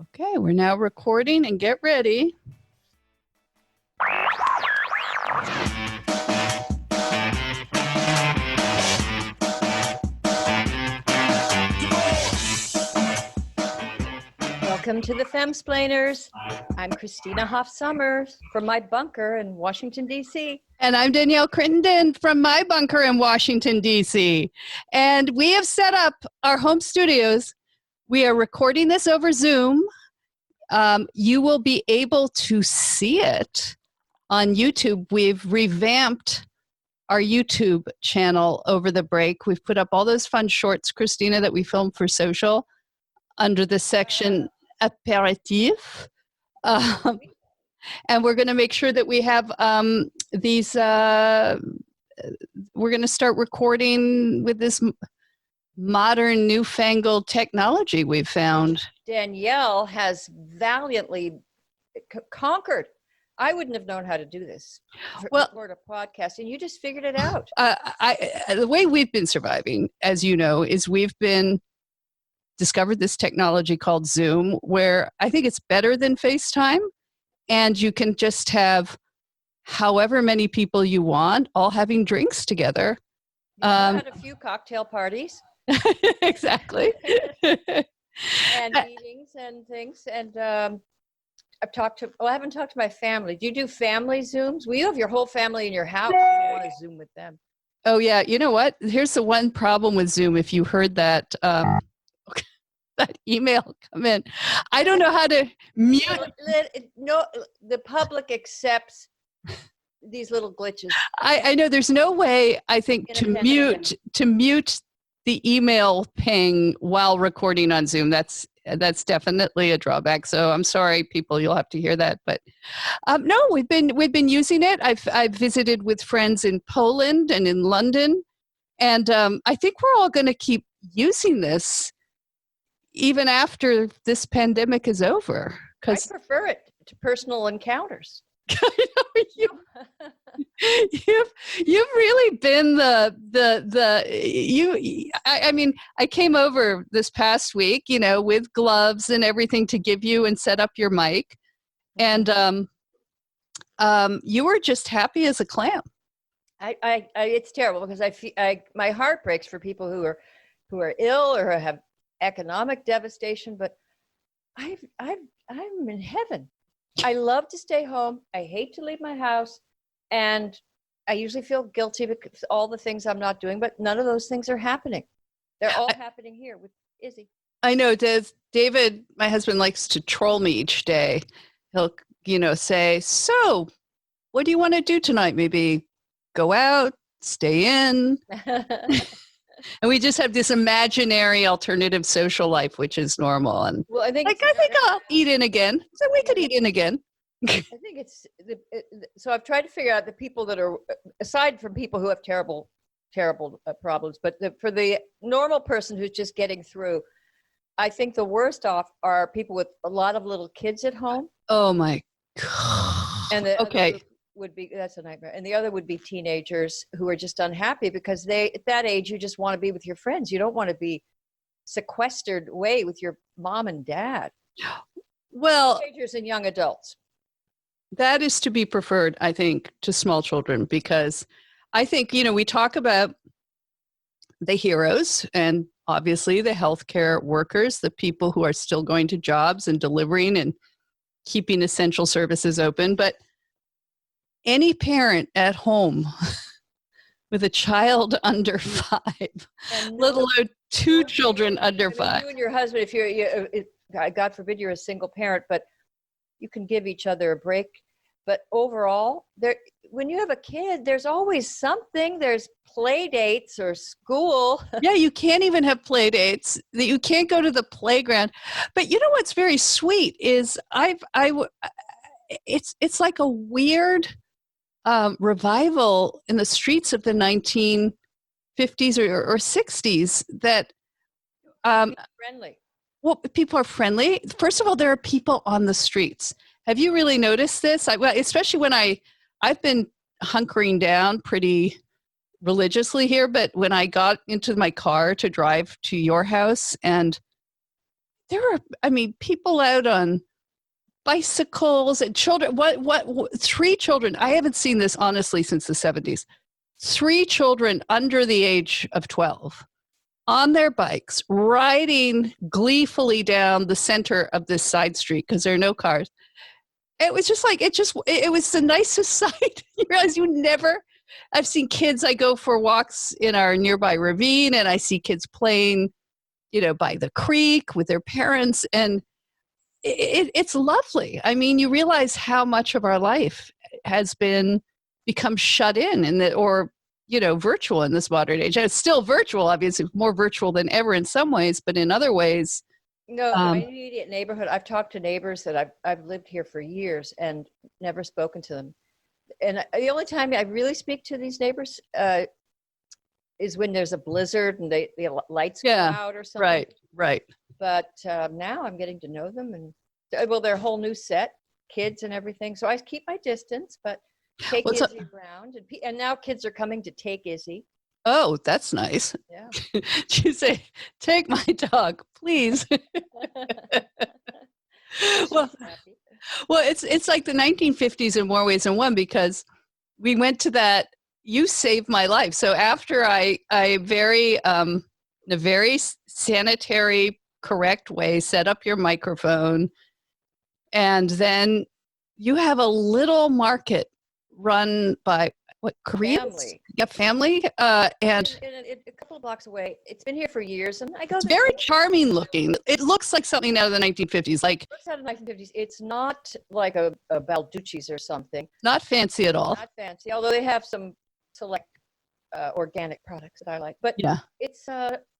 Okay, we're now recording and get ready. Welcome to the Femsplainers. I'm Christina Hoff-Summers from my bunker in Washington, D.C. And I'm Danielle Crittenden from my bunker in Washington, D.C. And we have set up our home studios. We are recording this over Zoom. You will be able to see it on YouTube. We've revamped our YouTube channel over the break. We've put up all those fun shorts, Christina, that we filmed for social under the section aperitif. And we're going to make sure that we have these, we're going to start recording with this modern newfangled technology we've found. Danielle has valiantly conquered. I wouldn't have known how to do this. Record a podcast, and you just figured it out. The way we've been surviving, as you know, is we've been discovered this technology called Zoom, where I think it's better than FaceTime, and you can just have however many people you want all having drinks together. Had a few cocktail parties. Exactly. And meetings and things. And I haven't talked to my family. Do you do family Zooms? Well, you have your whole family in your house. You don't want to Zoom with them. Oh, yeah. You know what? Here's the one problem with Zoom. If you heard that that email come in, I don't know how to mute. No, the public accepts these little glitches. I know there's no way, I think, to mute the email ping while recording on Zoom. That's definitely a drawback. So I'm sorry, people, you'll have to hear that. But no, we've been using it. I've visited with friends in Poland and in London, and I think we're all going to keep using this even after this pandemic is over. I prefer it to personal encounters. You've really been I mean, I came over this past week, with gloves and everything to give you and set up your mic, and you were just happy as a clam. It's terrible because my heart breaks for people who are ill or have economic devastation, but I'm in heaven. I love to stay home. I hate to leave my house, and I usually feel guilty because all the things I'm not doing, but none of those things are happening. They're all happening here with Izzy. I know. David, my husband, likes to troll me each day. He'll, say, "So, what do you want to do tonight? Maybe go out, stay in." And we just have this imaginary alternative social life, which is normal. And well, I think I'll eat in again. So we could eat in again. I think so I've tried to figure out the people that are, aside from people who have terrible problems, but for the normal person who's just getting through, I think the worst off are people with a lot of little kids at home. Oh my God. And that's a nightmare. And the other would be teenagers who are just unhappy because at that age, you just want to be with your friends. You don't want to be sequestered away with your mom and dad. Well, teenagers and young adults. That is to be preferred, I think, to small children, because I think, we talk about the heroes and obviously the healthcare workers, the people who are still going to jobs and delivering and keeping essential services open. But any parent at home with a child under 5, let alone 2 children under 5. You and your husband, if God forbid you're a single parent, but you can give each other a break. But overall, when you have a kid, there's always something. There's play dates or school. Yeah, you can't even have play dates. You can't go to the playground. But you know what's very sweet is it's like a weird revival in the streets of the 1950s or 60s that friendly. Well, people are friendly. First of all, there are people on the streets. Have you really noticed this? Especially when I've been hunkering down pretty religiously here, but when I got into my car to drive to your house, and there were, I mean, people out on bicycles and children. What 3 children? I haven't seen this honestly since the 70s. 3 children under the age of 12 on their bikes, riding gleefully down the center of this side street because there are no cars. It was just like, it was the nicest sight. You realize I've seen kids, I go for walks in our nearby ravine and I see kids playing, by the creek with their parents. And it's lovely. I mean, you realize how much of our life has become shut in or virtual in this modern age. And it's still virtual, obviously, more virtual than ever in some ways, but in other ways. No, my immediate neighborhood, I've talked to neighbors that I've lived here for years and never spoken to them. And the only time I really speak to these neighbors is when there's a blizzard and the lights go out or something. Right. But now I'm getting to know them, and they're a whole new set, kids and everything. So I keep my distance, but take Izzy around, and now kids are coming to take Izzy. Oh, that's nice. Yeah. You say, take my dog, please. well, it's like the 1950s in more ways than one, because we went to that, you saved my life. So after I very, in a very sanitary, correct way, set up your microphone, and then you have a little market run by Koreans? Family. Yeah, family. And a couple of blocks away. It's been here for years, and I go. It's very charming looking. It looks like something out of the 1950s. Like, it looks out of the 1950s. It's not like a Balducci's or something. Not fancy at all. Not fancy, although they have some select organic products that I like. But yeah, it's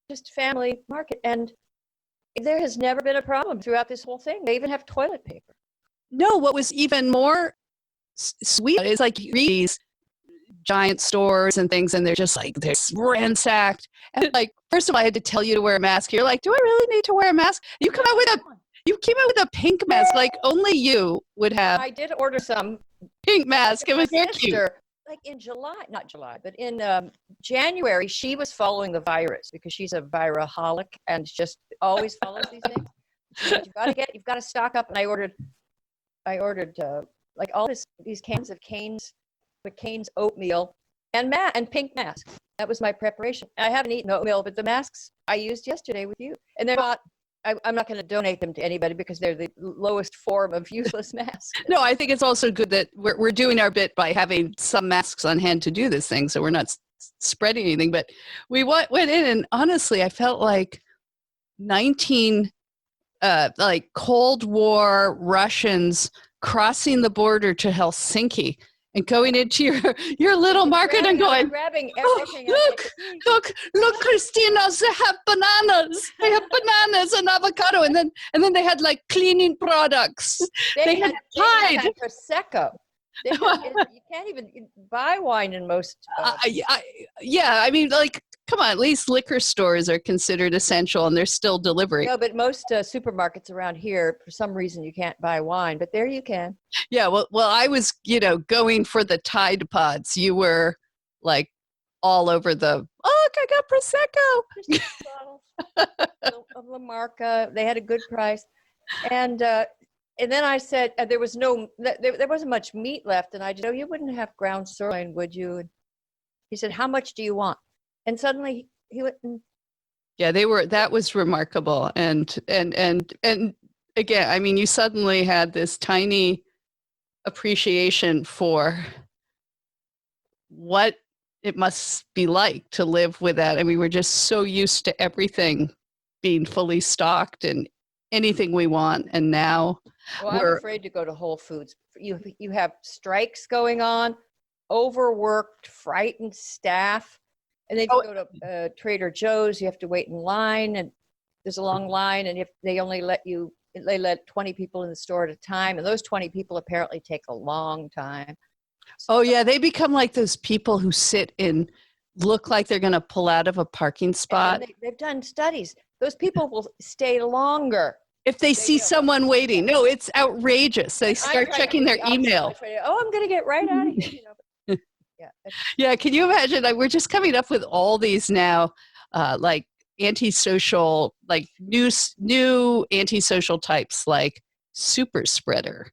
just family market, and there has never been a problem throughout this whole thing. They even have toilet paper. No, what was even more sweet is like these giant stores and things, and they're just like, they're ransacked. And like, first of all, I had to tell you to wear a mask. You're like, do I really need to wear a mask? You came out with a pink mask, like only you would have. I did order some pink mask. It was very cute. Like in not July, but in January, she was following the virus because she's a viraholic and just always follows these things. She said, you've got to stock up. And I ordered like all these cans of McCain's oatmeal and pink mask. That was my preparation. I haven't eaten oatmeal, but the masks I used yesterday with you, and they're not. I'm not going to donate them to anybody because they're the lowest form of useless masks. No, I think it's also good that we're doing our bit by having some masks on hand to do this thing, so we're not spreading anything. But we went in, and honestly, I felt like like Cold War Russians crossing the border to Helsinki and going into your little market and going, grabbing everything. Look, Christina, they have bananas. They have bananas and avocado, and then they had like cleaning products. They had Tide. Prosecco. You can't even buy wine in most. Yeah, I mean, like, come on, at least liquor stores are considered essential, and they're still delivering. No, but most supermarkets around here, for some reason, you can't buy wine, but there you can. Yeah, well, I was, going for the Tide Pods. You were like all over the. Oh, look, I got Prosecco. Of La Marca, they had a good price, and then I said there wasn't much meat left, and I said, you wouldn't have ground sirloin, would you? And he said, how much do you want? And suddenly he went. Yeah, that was remarkable. And again, I mean, you suddenly had this tiny appreciation for what it must be like to live with that. And we were just so used to everything being fully stocked and anything we want. And now I'm afraid to go to Whole Foods. You have strikes going on, overworked, frightened staff. And then you go to Trader Joe's, you have to wait in line, and there's a long line, and if they only let 20 people in the store at a time, and those 20 people apparently take a long time. Oh yeah, they become like those people who look like they're going to pull out of a parking spot. They've done studies. Those people will stay longer if they see someone waiting. No, it's outrageous. They start checking their email. I'm going to get right out of here. Yeah, can you imagine? Like, we're just coming up with all these now, like antisocial, like new antisocial types, like super spreader.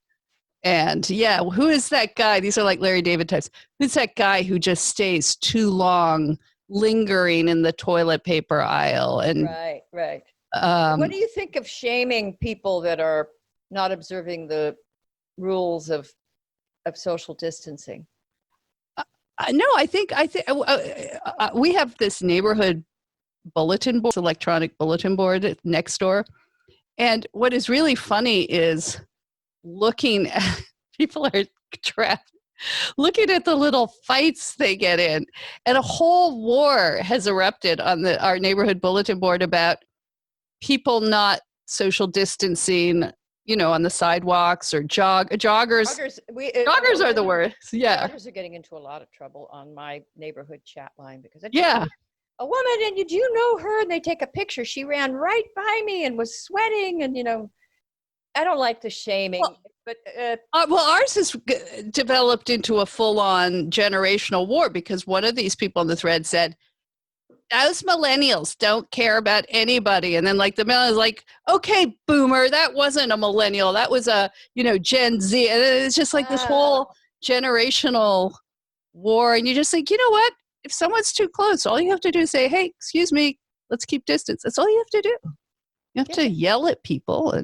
And yeah, who is that guy? These are like Larry David types. Who's that guy who just stays too long lingering in the toilet paper aisle? And right. What do you think of shaming people that are not observing the rules of social distancing? No, I think we have this neighborhood bulletin board, electronic bulletin board next door. And what is really funny is looking at people are trapped, looking at the little fights they get in. And a whole war has erupted on our neighborhood bulletin board about people not social distancing, on the sidewalks or joggers. Joggers are the worst. Yeah. Joggers are getting into a lot of trouble on my neighborhood chat line because a woman, and did you know her? And they take a picture. She ran right by me and was sweating, and I don't like the shaming. Well, ours has developed into a full-on generational war because one of these people in the thread said, those millennials don't care about anybody. And then like the millennials like, okay, boomer, that wasn't a millennial. That was a, Gen Z. And it's just like this whole generational war. And you just think, you know what? If someone's too close, all you have to do is say, hey, excuse me, let's keep distance. That's all you have to do. You have to yell at people.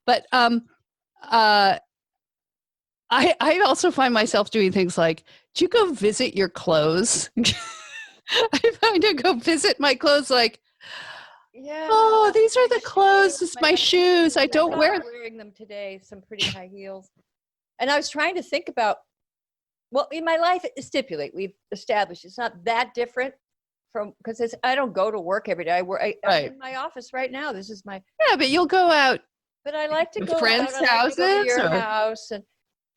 But I also find myself doing things like, do you go visit your clothes? I find to go visit my clothes like, oh, these are the clothes. It's my shoes. I don't wear them. Wearing them today, some pretty high heels. And I was trying to think about, well, in my life, we've established it's not that different from, because I don't go to work every day. I'm in my office right now. This is my. Yeah, but you'll go out. But I like to go friends' out. houses I like to go to your house and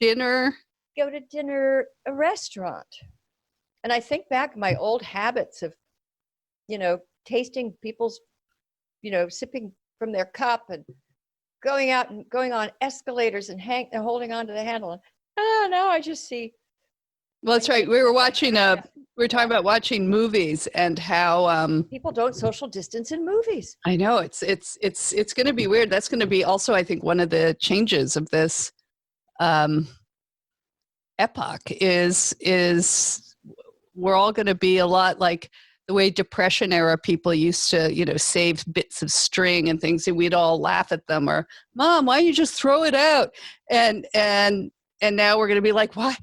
dinner. Go to dinner, a restaurant. And I think back my old habits of, tasting people's, sipping from their cup and going out and going on escalators and holding on to the handle. And now I just see. Well, that's right. We were talking about watching movies and how people don't social distance in movies. I know it's going to be weird. That's going to be also, I think, one of the changes of this epoch is we're all going to be a lot like the way Depression era people used to, save bits of string and things, and we'd all laugh at them or, Mom, why don't you just throw it out? And now we're going to be like, why?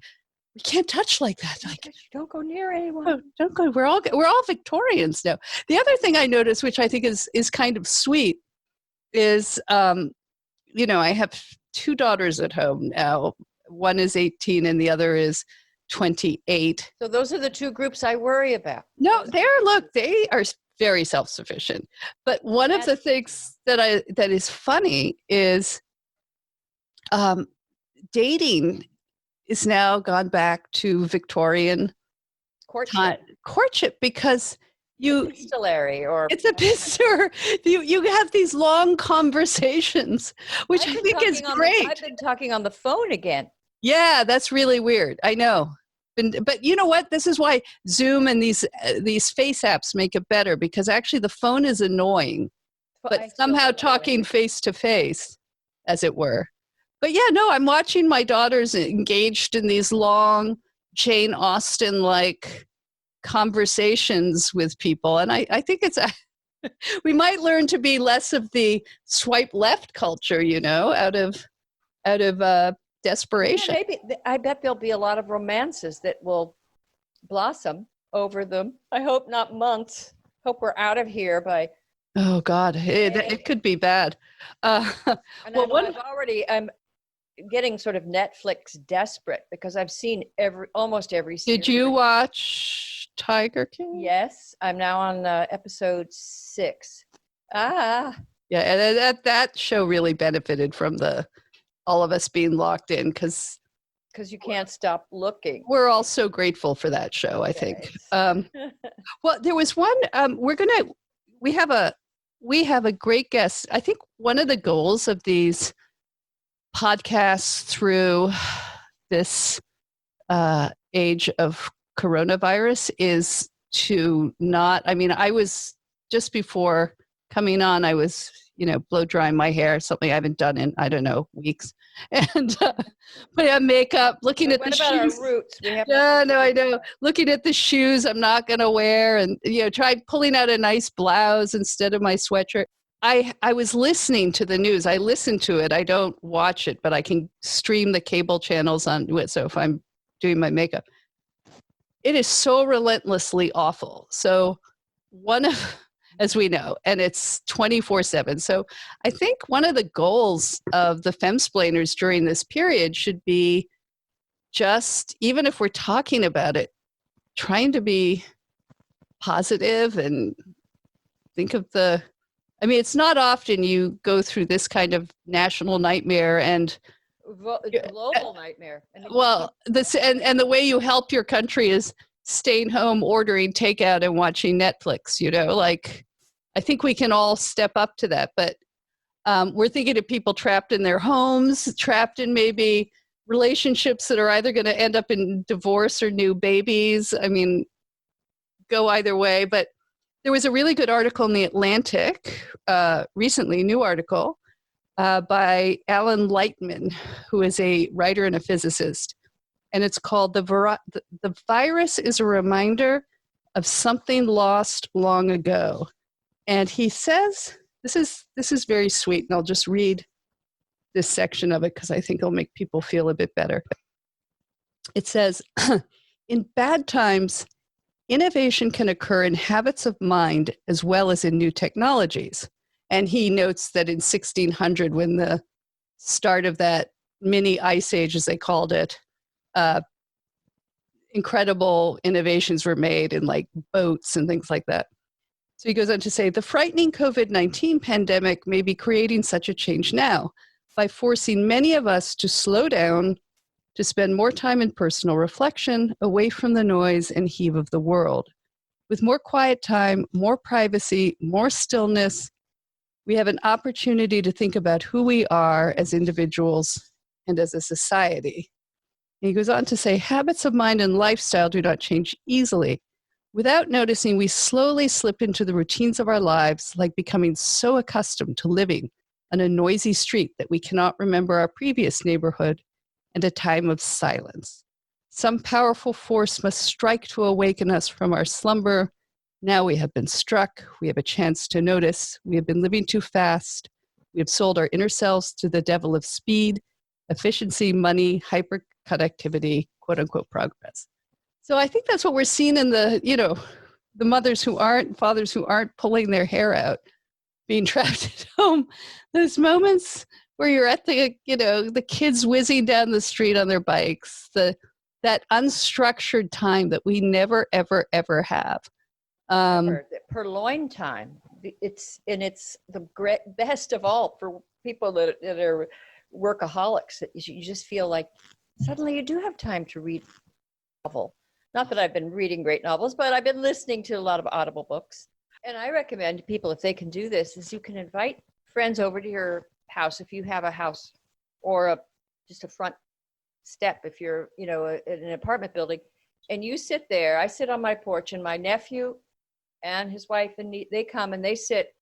We can't touch like that. Like, don't go near anyone. Don't go. We're all Victorians now. The other thing I noticed, which I think is kind of sweet, is I have two daughters at home now. One is 18 and the other is 28. So those are the two groups I worry about. No, they are very self-sufficient. But one of the things that is funny is dating is now gone back to Victorian courtship because epistolary or it's a pistor. You have these long conversations, which I think is great. I've been talking on the phone again. Yeah, that's really weird. I know. But you know what? This is why Zoom and these face apps make it better because actually the phone is annoying, but somehow talking face to face, as it were. But yeah, no, I'm watching my daughters engaged in these long Jane Austen-like conversations with people. And I think we might learn to be less of the swipe left culture, out of desperation. Yeah, maybe. I bet there'll be a lot of romances that will blossom over them. I hope not months. Hope we're out of here by. Oh God, it could be bad. I'm getting sort of Netflix desperate because I've seen almost every series. Did you watch Tiger King? Yes, I'm now on episode 6. Yeah, and that show really benefited from all of us being locked in because you can't stop looking. We're all so grateful for that show, I think. Well, there was one. We have a great guest. I think one of the goals of these podcasts through this age of coronavirus is to not. I mean, I was just before coming on, I was, blow drying my hair, something I haven't done in, I don't know, weeks. And putting on makeup, looking at the shoes. What about our roots? We have no, I know. Looking at the shoes I'm not going to wear, and, try pulling out a nice blouse instead of my sweatshirt. I was listening to the news. I listen to it. I don't watch it, but I can stream the cable channels on it. So if I'm doing my makeup, it is so relentlessly awful. So as we know, and it's 24/7. So I think one of the goals of the femsplainers during this period should be just, even if we're talking about it, trying to be positive and think of it's not often you go through this kind of national nightmare and global nightmare. Well, and the way you help your country is staying home, ordering takeout, and watching Netflix. I think we can all step up to that. But we're thinking of people trapped in their homes, trapped in maybe relationships that are either going to end up in divorce or new babies. Go either way. But there was a really good article in The Atlantic recently, new article by Alan Lightman, who is a writer and a physicist. And it's called The Virus is a Reminder of Something Lost Long Ago. And he says, this is very sweet, and I'll just read this section of it because I think it'll make people feel a bit better. It says, in bad times, innovation can occur in habits of mind as well as in new technologies. And he notes that in 1600, when the start of that mini ice age, as they called it, incredible innovations were made in boats and things like that. So he goes on to say, the frightening COVID-19 pandemic may be creating such a change now by forcing many of us to slow down, to spend more time in personal reflection, away from the noise and heave of the world. With more quiet time, more privacy, more stillness, we have an opportunity to think about who we are as individuals and as a society. And he goes on to say, habits of mind and lifestyle do not change easily. Without noticing, we slowly slip into the routines of our lives, like becoming so accustomed to living on a noisy street that we cannot remember our previous neighborhood and a time of silence. Some powerful force must strike to awaken us from our slumber. Now we have been struck. We have a chance to notice. We have been living too fast. We have sold our inner selves to the devil of speed, efficiency, money, hyperconnectivity, quote unquote, progress. So I think that's what we're seeing in the mothers who aren't, fathers who aren't pulling their hair out, being trapped at home. Those moments where you're at the kids whizzing down the street on their bikes, that unstructured time that we never, ever, ever have. Purloined time. It's the best of all for people that are workaholics. That you just feel like suddenly you do have time to read a novel. Not that I've been reading great novels, but I've been listening to a lot of Audible books. And I recommend to people, if they can do this, is you can invite friends over to your house if you have a house, or just a front step if you're in an apartment building, and you sit there. I sit on my porch, and my nephew and his wife and they come and they sit.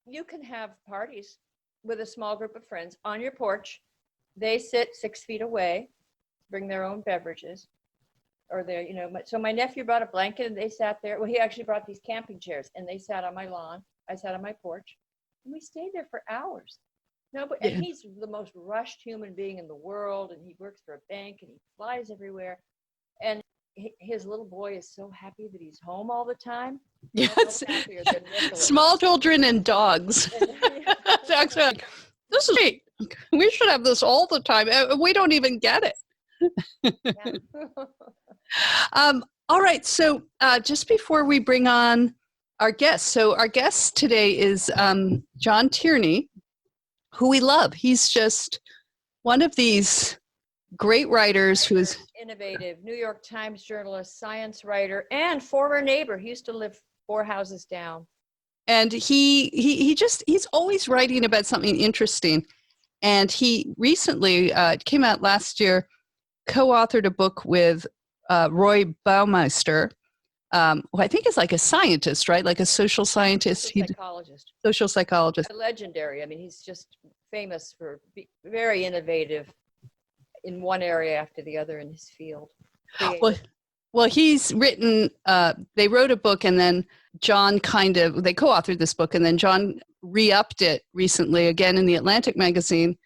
You can have parties with a small group of friends on your porch. They sit 6 feet away, bring their own beverages, or so my nephew brought a blanket and they sat there. Well, he actually brought these camping chairs and they sat on my lawn. I sat on my porch and we stayed there for hours. And he's the most rushed human being in the world, and he works for a bank and he flies everywhere. And his little boy is so happy that he's home all the time. Yes. Small children and dogs. Dogs are like, this is great. We should have this all the time. We don't even get it. All right. So just before we bring on our guest, so our guest today is John Tierney, who we love. He's just one of these great writers who is innovative, New York Times journalist, science writer, and former neighbor. He used to live 4 houses down. And he's always writing about something interesting. And he recently, it came out last year, co-authored a book with Roy Baumeister who I think is like a scientist, right? Like a social scientist. Psychologist. Social psychologist. Legendary. I mean, he's just famous for very innovative in one area after the other in his field. Well, he's written, they wrote a book and then John they co-authored this book and then John re-upped it recently again in the Atlantic magazine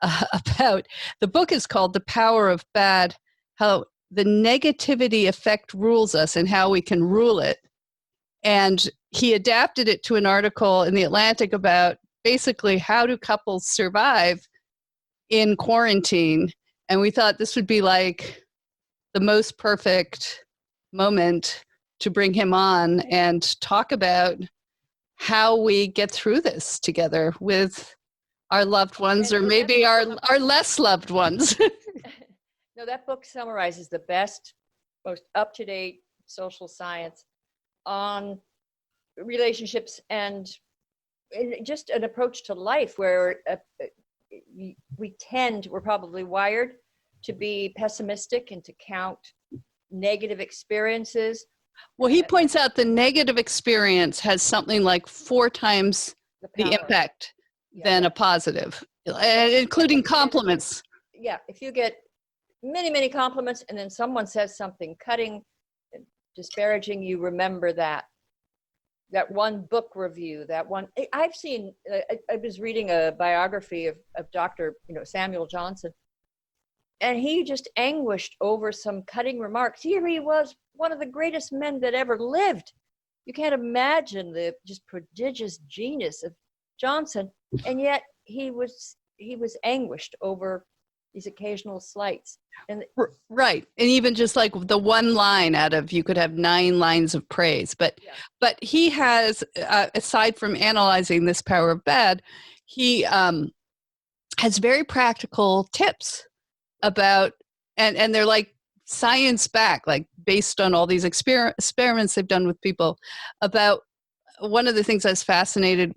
about, the book is called The Power of Bad, How the Negativity Effect Rules Us and How We Can Rule It. And he adapted it to an article in the Atlantic about basically how do couples survive in quarantine. And we thought this would be like the most perfect moment to bring him on and talk about how we get through this together with our loved ones, or maybe our less loved ones. No, that book summarizes the best, most up-to-date social science on relationships and just an approach to life where we're probably wired to be pessimistic and to count negative experiences. Well, he points out the negative experience has something like 4 times the impact than a positive, including compliments. Yeah, if you get many, many compliments and then someone says something cutting, disparaging, you remember that one book review, that one. I've seen, I was reading a biography of Dr. Samuel Johnson, and he just anguished over some cutting remarks. Here he was, one of the greatest men that ever lived. You can't imagine the just prodigious genius of Johnson, and yet he was anguished over these occasional slights. And right, and even just like the one line out of, you could have 9 lines of praise, but he has, aside from analyzing this power of bad, he has very practical tips about, and they're like science back, like based on all these experiments they've done with people, about one of the things I was fascinated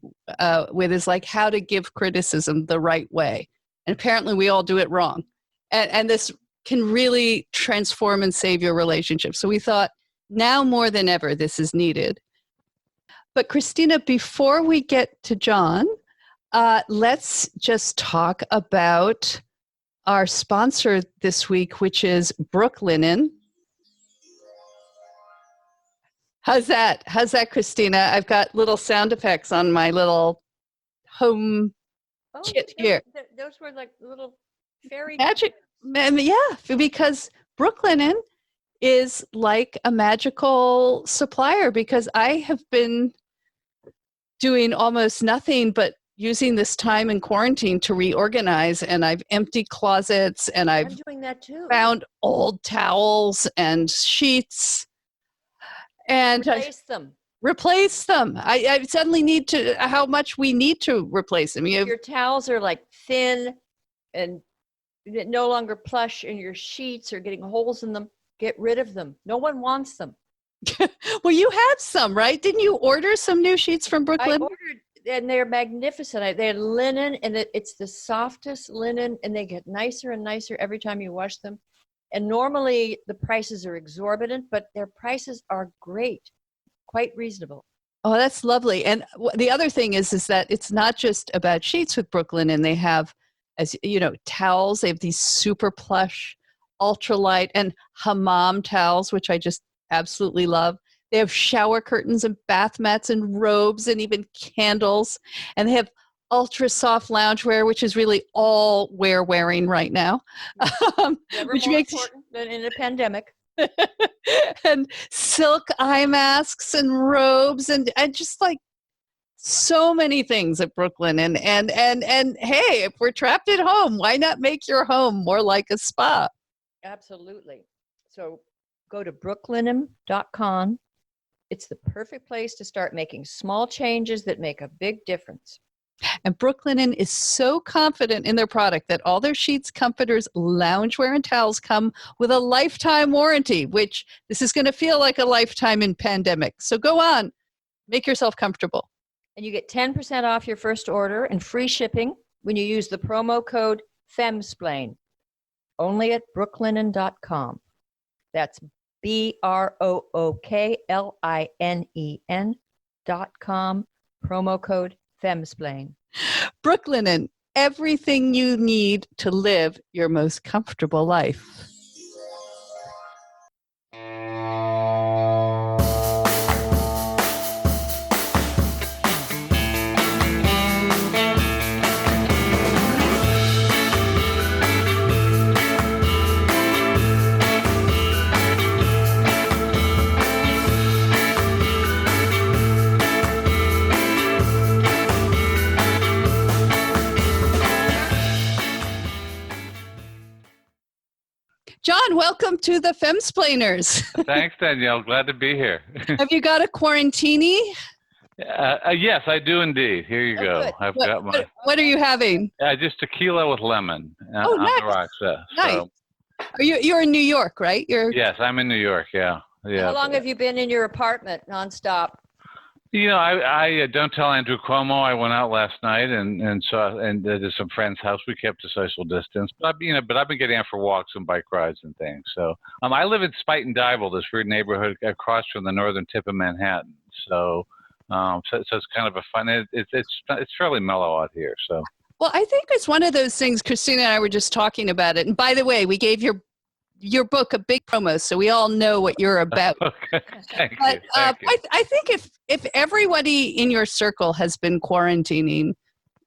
with is like how to give criticism the right way. And apparently we all do it wrong. And this can really transform and save your relationship. So we thought now more than ever, this is needed. But Christina, before we get to John, let's just talk about our sponsor this week, which is Brooklinen. How's that? How's that, Christina? I've got little sound effects on my little home kit here. Those were like little fairy magic. Yeah, because Brooklinen is like a magical supplier, because I have been doing almost nothing but using this time in quarantine to reorganize, and I've emptied closets, and I'm doing that too. Found old towels and sheets, and replace them. I suddenly need to, how much we need to replace them. Your towels are like thin and no longer plush, and your sheets are getting holes in them. Get rid of them. No one wants them. Well, you have some, right? Didn't you order some new sheets from Brooklyn? I ordered, and they're magnificent. They're linen, and it's the softest linen, and they get nicer and nicer every time you wash them. And normally the prices are exorbitant, but their prices are great, quite reasonable. Oh, that's lovely. And the other thing is that it's not just about sheets with Brooklyn, and they have, as you know, towels. They have these super plush, ultralight, and hammam towels, which I just absolutely love. They have shower curtains and bath mats and robes and even candles. And they have ultra soft loungewear, which is really all we're wearing right now. Which makes important than in a pandemic. And silk eye masks and robes and just like so many things at Brooklyn. And hey, if we're trapped at home, why not make your home more like a spa? Absolutely. So go to brooklinen.com. It's the perfect place to start making small changes that make a big difference. And Brooklinen is so confident in their product that all their sheets, comforters, loungewear, and towels come with a lifetime warranty, which this is going to feel like a lifetime in pandemic. So go on, make yourself comfortable. And you get 10% off your first order and free shipping when you use the promo code FEMSPLAIN, only at brooklinen.com. That's BROOKLINEN.com, promo code FEMSPLAIN. Brooklinen, everything you need to live your most comfortable life. John, welcome to the Femsplainers. Thanks, Danielle. Glad to be here. Have you got a quarantini? Yes, I do indeed. Here you go. Good. I've got my What are you having? just tequila with lemon Oh, on nice. the rocks. Nice. So, You're in New York, right? yes, I'm in New York. Yeah. How long have you been in your apartment nonstop? I don't tell Andrew Cuomo. I went out last night and to some friend's house. We kept a social distance, but I've been getting out for walks and bike rides and things. So I live in Spite and Dibble, this weird neighborhood across from the northern tip of Manhattan. So it's kind of a fun. It's fairly mellow out here. So. Well, I think it's one of those things. Christina and I were just talking about it. And by the way, we gave your book a big promo, so we all know what you're about. Okay. Thank But you. Thank you. I think if everybody in your circle has been quarantining,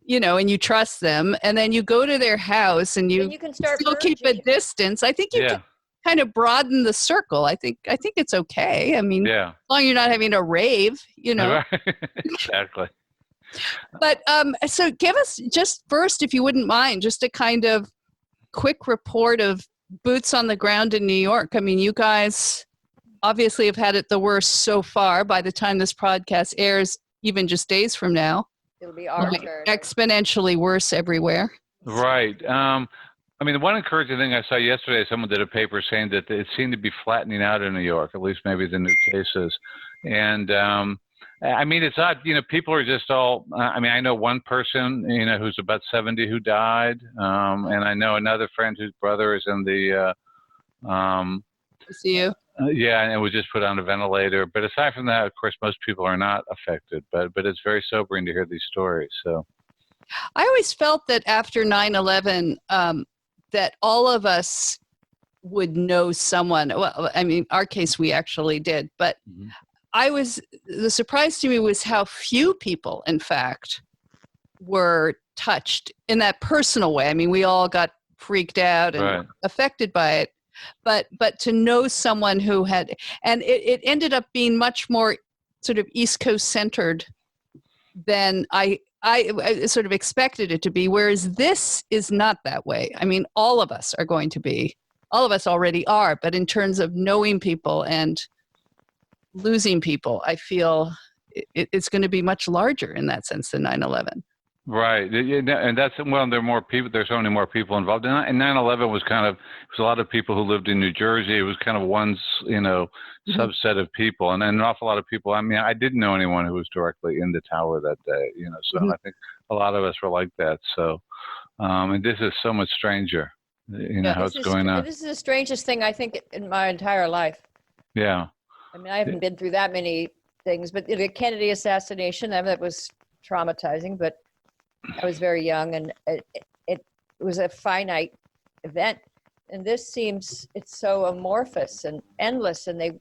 and you trust them, and then you go to their house and you can start still keep a merging. distance, I think you can kind of broaden the circle. I think it's okay. I mean, as long as you're not having a rave, Right. Exactly. But so give us just first, if you wouldn't mind, just a kind of quick report of boots on the ground in New York. I mean, you guys obviously have had it the worst so far. By the time this podcast airs, even just days from now, It'll be our turn. exponentially worse everywhere. Right. The one encouraging thing I saw yesterday, someone did a paper saying that it seemed to be flattening out in New York, at least maybe the new cases. And it's odd, people are just all, I know one person, who's about 70 who died. And I know another friend whose brother is in the, ICU. and it was just put on a ventilator. But aside from that, of course, most people are not affected, but it's very sobering to hear these stories. So I always felt that after 9/11, that all of us would know someone. Well, our case, we actually did, but the surprise to me was how few people, in fact, were touched in that personal way. I mean, we all got freaked out and affected by it, but to know someone who had, and it ended up being much more sort of East Coast centered than I sort of expected it to be, whereas this is not that way. I mean, all of us already are, but in terms of knowing people and losing people, I feel it's going to be much larger in that sense than 9/11. Right. And that's, there are more people, there's so many more people involved. And 9/11 was it was a lot of people who lived in New Jersey. It was kind of one, subset of people. And then an awful lot of people, I didn't know anyone who was directly in the tower that day, so I think a lot of us were like that. So, and this is so much stranger, how it's going on. This is the strangest thing I think in my entire life. Yeah. I haven't been through that many things, but the Kennedy assassination, that was traumatizing, but I was very young and it was a finite event. And this it's so amorphous and endless. And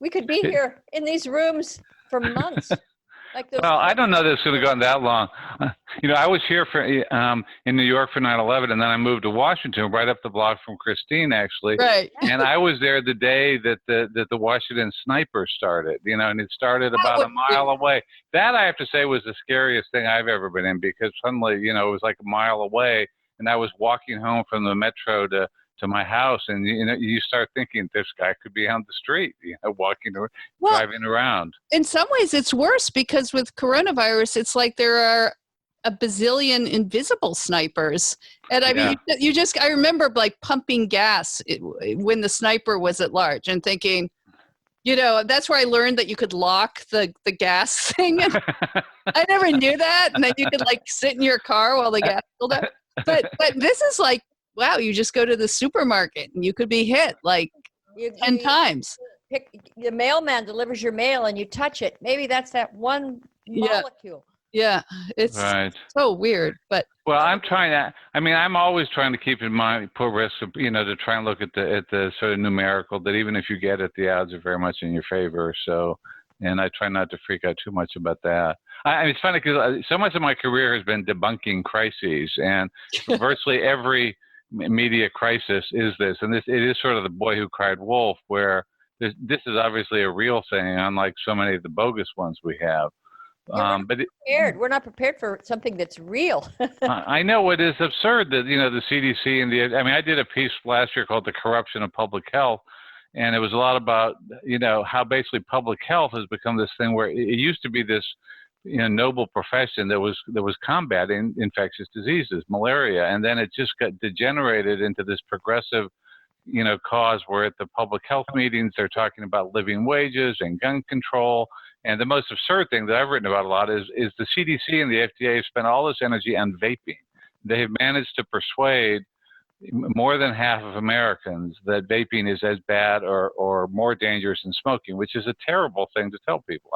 we could be here in these rooms for months. Well, I don't know that it's going to go on that long. I was here in New York for 9/11, and then I moved to Washington, right up the block from Christine, actually. Right. And I was there the day that the Washington sniper started. And it started about a mile away. That, I have to say, was the scariest thing I've ever been in, because suddenly, it was like a mile away, and I was walking home from the metro to my house, and you start thinking this guy could be on the street, walking or driving around. In some ways, it's worse because with coronavirus, it's like there are a bazillion invisible snipers, and I remember pumping gas when the sniper was at large, and thinking, that's where I learned that you could lock the gas thing. I never knew that, and then you could sit in your car while the gas filled up. But this is wow, you just go to the supermarket and you could be hit. 10 times. The mailman delivers your mail and you touch it. Maybe that's that one molecule. Yeah, it's Right. so weird, but Well, I'm always trying to keep in mind, put risk of, to try and look at the sort of numerical, that even if you get it, the odds are very much in your favor. So, and I try not to freak out too much about that. It's funny because so much of my career has been debunking crises, and virtually every media crisis is this, and it is sort of the boy who cried wolf, where this is obviously a real thing, unlike so many of the bogus ones we have. We're not prepared for something that's real. I know it is absurd that the CDC and I did a piece last year called "The Corruption of Public Health," and it was a lot about how basically public health has become this thing where it used to be this noble profession that was combating infectious diseases, malaria, and then it just got degenerated into this progressive cause where at the public health meetings they're talking about living wages and gun control. And the most absurd thing that I've written about a lot is the CDC and the FDA have spent all this energy on vaping. They have managed to persuade more than half of Americans that vaping is as bad or more dangerous than smoking, which is a terrible thing to tell people.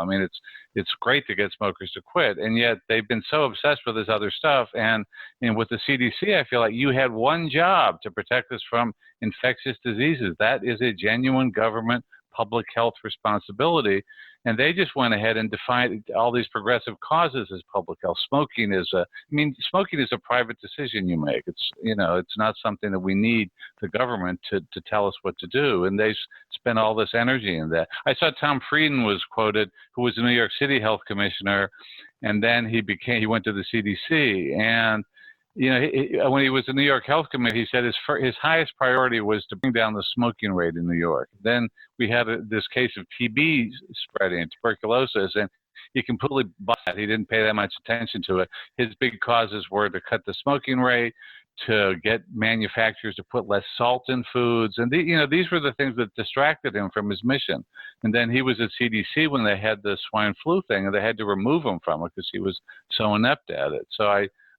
It's great to get smokers to quit, and yet they've been so obsessed with this other stuff. And with the CDC, I feel like you had one job to protect us from infectious diseases. That is a genuine government public health responsibility. And they just went ahead and defined all these progressive causes as public health. Smoking is a private decision you make. It's not something that we need the government to tell us what to do. And they spent all this energy in that. I saw Tom Frieden was quoted, who was the New York City health commissioner, and then he went to the CDC. And when he was in the New York Health Committee, he said his highest priority was to bring down the smoking rate in New York. Then we had this case of TB spreading, tuberculosis, and he completely bought that. He didn't pay that much attention to it. His big causes were to cut the smoking rate, to get manufacturers to put less salt in foods, and these were the things that distracted him from his mission. And then he was at CDC when they had the swine flu thing, and they had to remove him from it because he was so inept at it. So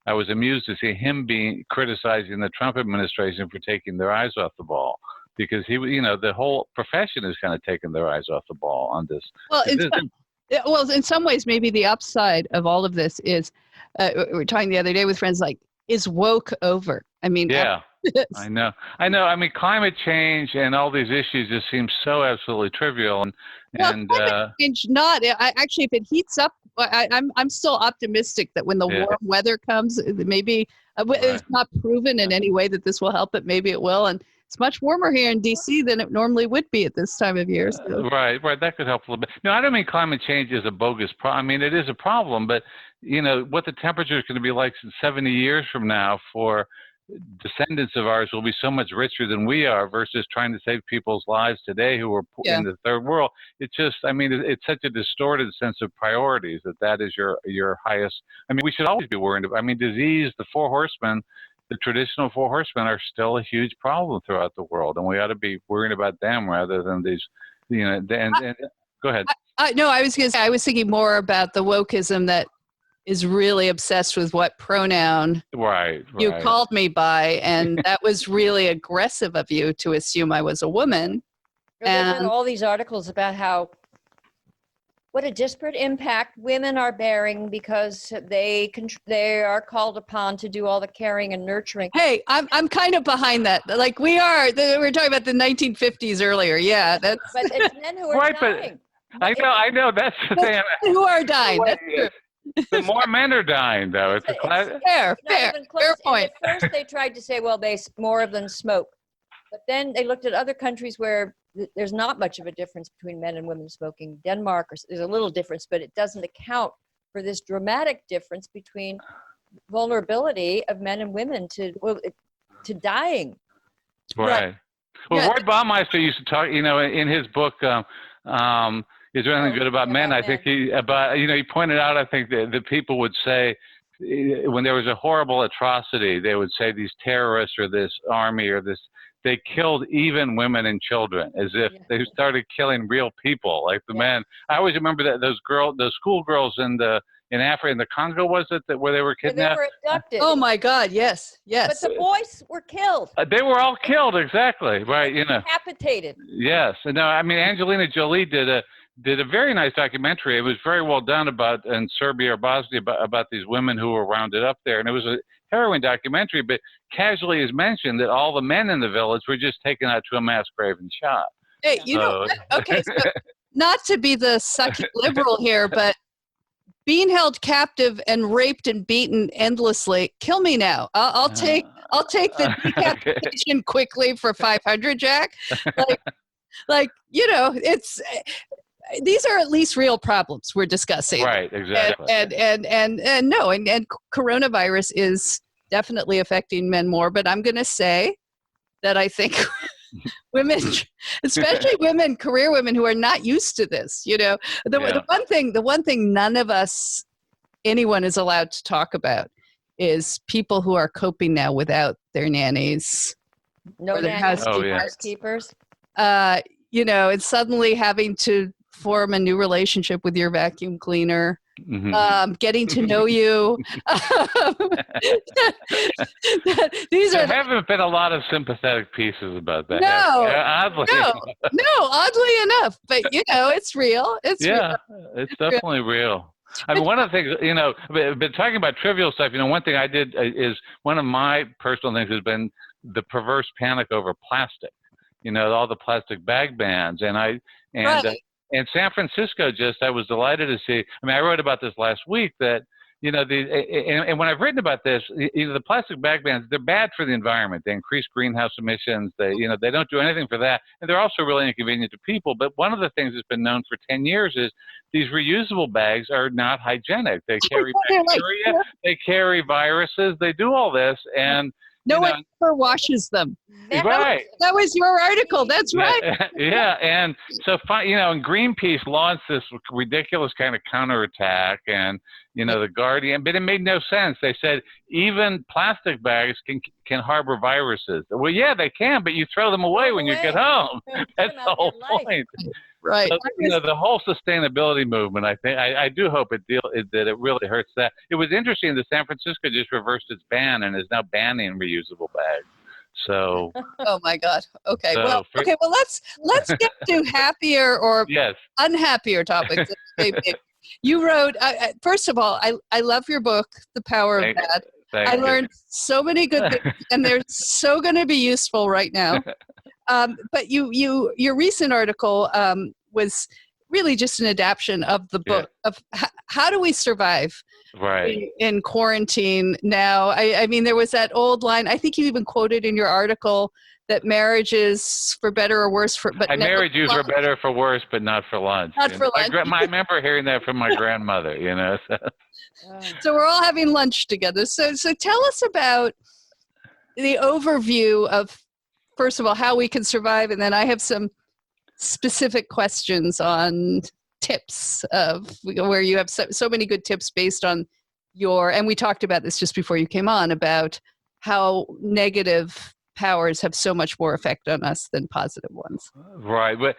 I was amused to see him criticizing the Trump administration for taking their eyes off the ball, because the whole profession is kind of taking their eyes off the ball on this. Well, in some ways, maybe the upside of all of this is, we were talking the other day with friends, is woke over? Yeah, I know. Climate change and all these issues just seem so absolutely trivial. Climate change, actually, if it heats up, I'm still optimistic that when the warm weather comes, maybe it's not proven in any way that this will help it. Maybe it will, and it's much warmer here in DC than it normally would be at this time of year. So. Right. That could help a little bit. No, I don't mean climate change is a bogus problem. It is a problem, but what the temperature is going to be like in 70 years from now for descendants of ours will be so much richer than we are versus trying to save people's lives today who are in the third world. It's just, it's such a distorted sense of priorities that is your highest. We should always be worried about, disease, the four horsemen, the traditional four horsemen are still a huge problem throughout the world, and we ought to be worrying about them rather than these, go ahead. No, I was going to say, I was thinking more about the wokeism that is really obsessed with what pronoun you called me by, and that was really aggressive of you to assume I was a woman. There's been all these articles about what a disparate impact women are bearing because they are called upon to do all the caring and nurturing. Hey, I'm kind of behind that. We were talking about the 1950s earlier. Yeah, but it's men who are dying. I know that's the thing. Who are dying? That's true. The more men are dying, though. It's fair point. At first, they tried to say, well, more of them smoke. But then they looked at other countries where there's not much of a difference between men and women smoking. Denmark, there's a little difference, but it doesn't account for this dramatic difference between vulnerability of men and women to dying. Right. Well, Roy Baumeister used to talk, in his book, Is There Anything Good About Men? I think he pointed out, I think that people would say, when there was a horrible atrocity, they would say these terrorists or this army or this, they killed even women and children, as if they started killing real people, like the men. I always remember that those schoolgirls in in Africa, in the Congo, was it, that where they were Where they kidnapped? were abducted. Oh my God! Yes, But yes. the boys were killed. They were all killed, exactly, right? Decapitated. Yes. No, I mean, Angelina Jolie did a very nice documentary. It was very well done in Serbia or Bosnia about these women who were rounded up there, and it was a harrowing documentary. But casually is mentioned that all the men in the village were just taken out to a mass grave and shot. Hey, okay, so not to be the sucky liberal here, but being held captive and raped and beaten endlessly, kill me now. I'll take the decapitation quickly for 500, Jack. It's these are at least real problems we're discussing. Right, exactly. And coronavirus is definitely affecting men more, but I'm going to say that I think women, especially women, career women who are not used to this, the one thing none of us, anyone is allowed to talk about is people who are coping now without their nannies. No nannies, housekeepers. And suddenly having to form a new relationship with your vacuum cleaner. Mm-hmm. Getting to know you. There haven't been a lot of sympathetic pieces about that. Oddly enough, but it's real. It's definitely real. I mean, one of the things, but talking about trivial stuff, one thing I did is one of my personal things has been the perverse panic over plastic. All the plastic bag bans, and San Francisco, I was delighted to see. I mean, I wrote about this last week that, and when I've written about this, the plastic bag bans, they're bad for the environment. They increase greenhouse emissions. They don't do anything for that. And they're also really inconvenient to people. But one of the things that's been known for 10 years is these reusable bags are not hygienic. They carry bacteria, they carry viruses, they do all this. And no one ever washes them. Right. That was your article. That's right. Yeah. And so, and Greenpeace launched this ridiculous kind of counterattack, and, the Guardian, but it made no sense. They said even plastic bags can harbor viruses. Well, yeah, they can, but you throw them away when you get home. That's the whole point. Right. So, the whole sustainability movement, I think, I do hope that it really hurts that. It was interesting that San Francisco just reversed its ban and is now banning reusable bags. So. Oh my God. Okay. So well, let's get to happier or unhappier topics. You wrote. First of all, I love your book, The Power of Bad. I learned so many good things, and they're so going to be useful right now. But your recent article was really just an adaptation of the book of how do we survive in quarantine now. I mean, there was that old line, I think you even quoted in your article, that marriage is for better or worse marriages are better for worse, but not for lunch. Not for lunch. I remember hearing that from my grandmother, So we're all having lunch together. So tell us about the overview of, first of all, how we can survive, and then I have some specific questions on tips of where you have so many good tips based on and we talked about this just before you came on, about how negative powers have so much more effect on us than positive ones. Right. Well,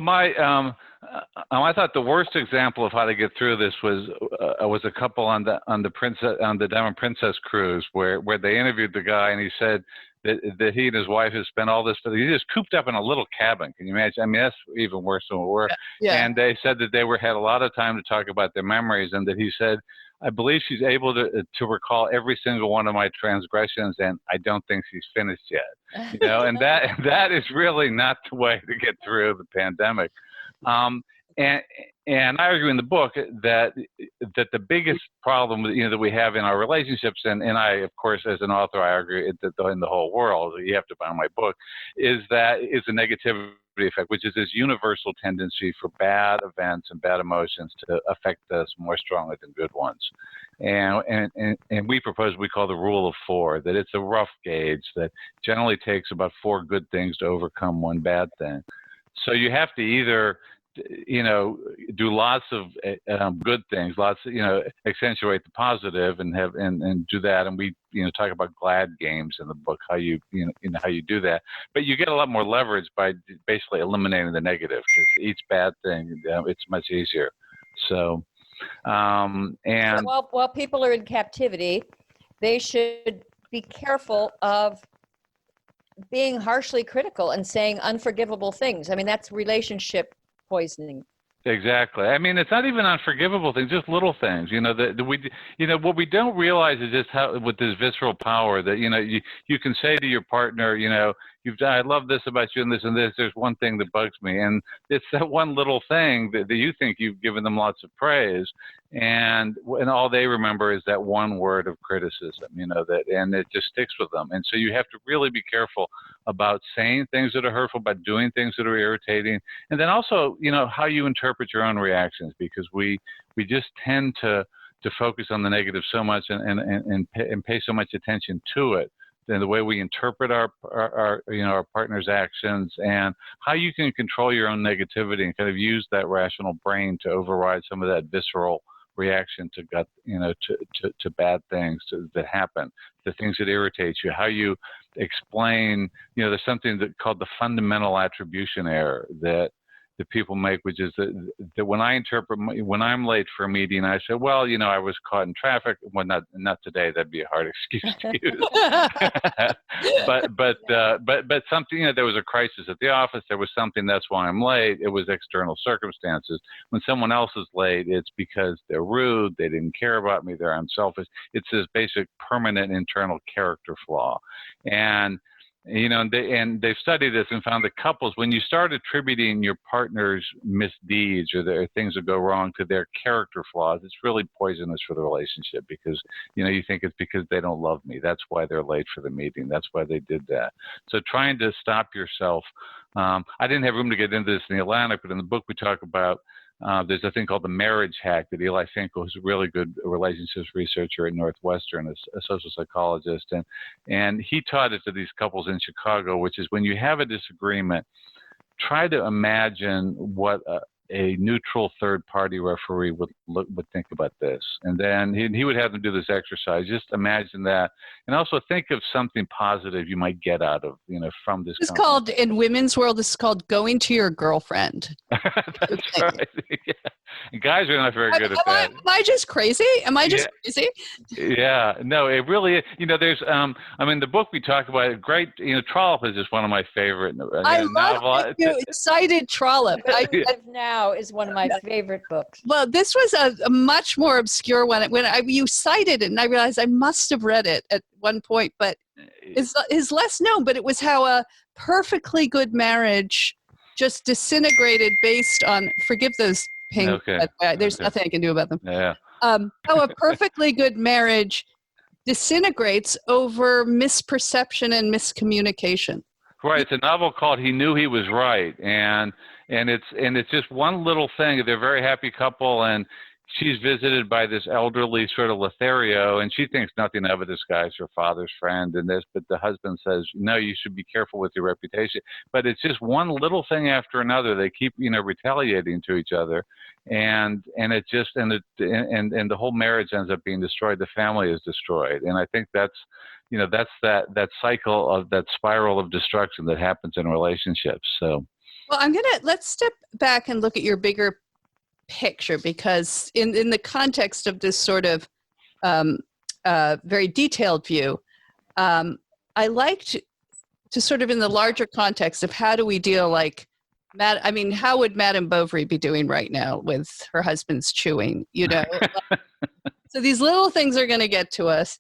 I thought the worst example of how to get through this was a couple on the Diamond Princess cruise where they interviewed the guy, and he said that he and his wife had spent all this. He just cooped up in a little cabin. Can you imagine? I mean, that's even worse than we were. Yeah. And they said that they had a lot of time to talk about their memories, and that he said, I believe she's able to recall every single one of my transgressions, and I don't think she's finished yet. And that is really not the way to get through the pandemic. And I argue in the book that the biggest problem that we have in our relationships, and I, of course, as an author, I argue that in the whole world, you have to buy my book, is the negativity effect, which is this universal tendency for bad events and bad emotions to affect us more strongly than good ones. And we propose, we call the rule of 4, that it's a rough gauge that generally takes about 4 good things to overcome 1 bad thing. So you have to either do lots of good things, accentuate the positive and do that. And we, talk about glad games in the book, how you do that. But you get a lot more leverage by basically eliminating the negative, because each bad thing, it's much easier. So, And while people are in captivity, they should be careful of being harshly critical and saying unforgivable things. I mean, that's relationship poisoning. exactly. I mean, it's not even unforgivable things, just little things. What we don't realize is just how, with this visceral power that, you can say to your partner, I love this about you and this and this. There's one thing that bugs me. And it's that one little thing that you think you've given them lots of praise. And all they remember is that one word of criticism, and it just sticks with them. And so you have to really be careful about saying things that are hurtful, about doing things that are irritating. And then also, how you interpret your own reactions, because we just tend to focus on the negative so much and pay so much attention to it. And the way we interpret our partner's actions, and how you can control your own negativity and kind of use that rational brain to override some of that visceral reaction to gut, to bad things that happen, the things that irritate you, how you explain, there's something called the fundamental attribution error that people make, which is that when I'm late for a meeting, I say, well, I was caught in traffic. Well, not today. That'd be a hard excuse to use. but something, there was a crisis at the office. There was something. That's why I'm late. It was external circumstances. When someone else is late, it's because they're rude. They didn't care about me. They're unselfish. It's this basic permanent internal character flaw. And they've studied this and found that couples, when you start attributing your partner's misdeeds or their things that go wrong to their character flaws, it's really poisonous for the relationship, because, you think it's because they don't love me. That's why they're late for the meeting. That's why they did that. So trying to stop yourself. I didn't have room to get into this in the Atlantic, but in the book we talk about, there's a thing called the marriage hack that Eli Finkel, who's a really good relationships researcher at Northwestern, a social psychologist, and he taught it to these couples in Chicago, which is when you have a disagreement, try to imagine what a neutral third-party referee would think about this. And then he would have them do this exercise. Just imagine that. And also think of something positive you might get out of, from this. It's called, in women's world, this is called going to your girlfriend. That's right. Yeah. Guys are not very good at that. Am I just crazy? Am I just crazy? Yeah, no, it really is. There's, the book we talk about, great, Trollope is just one of my favorite I love it. You cited Trollope. Now is one of my favorite books. Well, this was a much more obscure one. When you cited it, and I realized I must have read it at one point, but it's less known. But it was how a perfectly good marriage just disintegrated based on, forgive those pings, okay. but there's nothing I can do about them. Yeah. How a perfectly good marriage disintegrates over misperception and miscommunication. Right. It's a novel called He Knew He Was Right. And it's just one little thing. They're a very happy couple, and she's visited by this elderly sort of Lothario, and she thinks nothing of it. This guy's her father's friend and this, but the husband says, no, you should be careful with your reputation. But it's just one little thing after another. They keep, retaliating to each other, and the whole marriage ends up being destroyed. The family is destroyed. And I think that's that cycle of that spiral of destruction that happens in relationships. So. Well, let's step back and look at your bigger picture, because in the context of this sort of very detailed view, I liked to sort of in the larger context of how do we deal, how would Madame Bovary be doing right now with her husband's chewing, So these little things are going to get to us.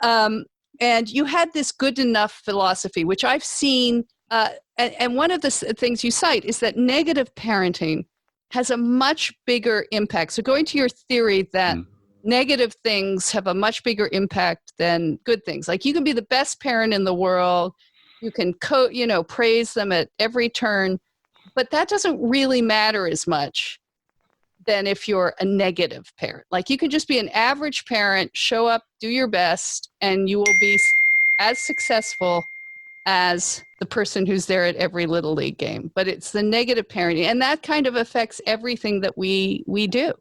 And you had this good enough philosophy, which I've seen, and one of the things you cite is that negative parenting has a much bigger impact. So going to your theory that negative things have a much bigger impact than good things. Like you can be the best parent in the world, you can praise them at every turn, but that doesn't really matter as much than if you're a negative parent. Like you can just be an average parent, show up, do your best, and you will be as successful as the person who's there at every Little League game. But it's the negative parenting, and that kind of affects everything that we do.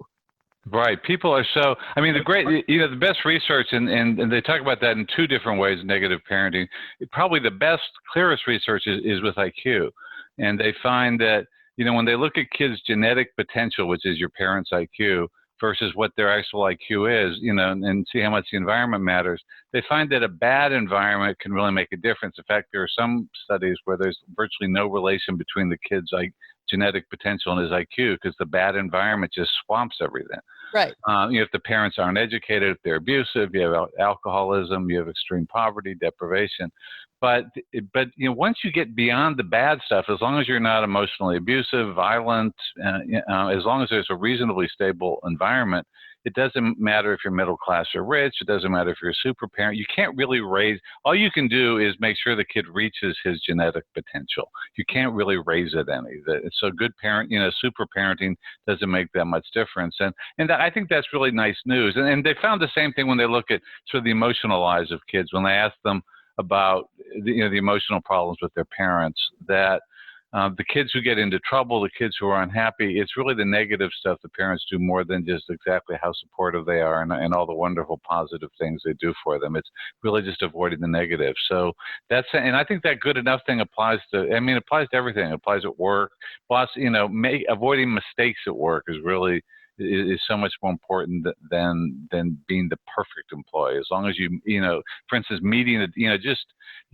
Right. People are so, the best research, and they talk about that in two different ways, negative parenting. Probably the best, clearest research is with IQ. And they find that, when they look at kids' genetic potential, which is your parents' IQ, versus what their actual IQ is, and see how much the environment matters, they find that a bad environment can really make a difference. In fact, there are some studies where there's virtually no relation between the kid's genetic potential and his IQ, because the bad environment just swamps everything. Right. If the parents aren't educated, if they're abusive, you have alcoholism, you have extreme poverty, deprivation. But once you get beyond the bad stuff, as long as you're not emotionally abusive, violent, as long as there's a reasonably stable environment, it doesn't matter if you're middle class or rich. It doesn't matter if you're a super parent. You can't really raise. All you can do is make sure the kid reaches his genetic potential. You can't really raise it any. So good super parenting doesn't make that much difference. And I think that's really nice news. And they found the same thing when they look at sort of the emotional lives of kids. When they ask them about the emotional problems with their parents, that the kids who get into trouble, the kids who are unhappy, it's really the negative stuff the parents do more than just exactly how supportive they are and all the wonderful positive things they do for them. It's really just avoiding the negative. So and I think that good enough thing applies to everything. It applies at work. Plus, avoiding mistakes at work is so much more important than being the perfect employee. As long as for instance, meeting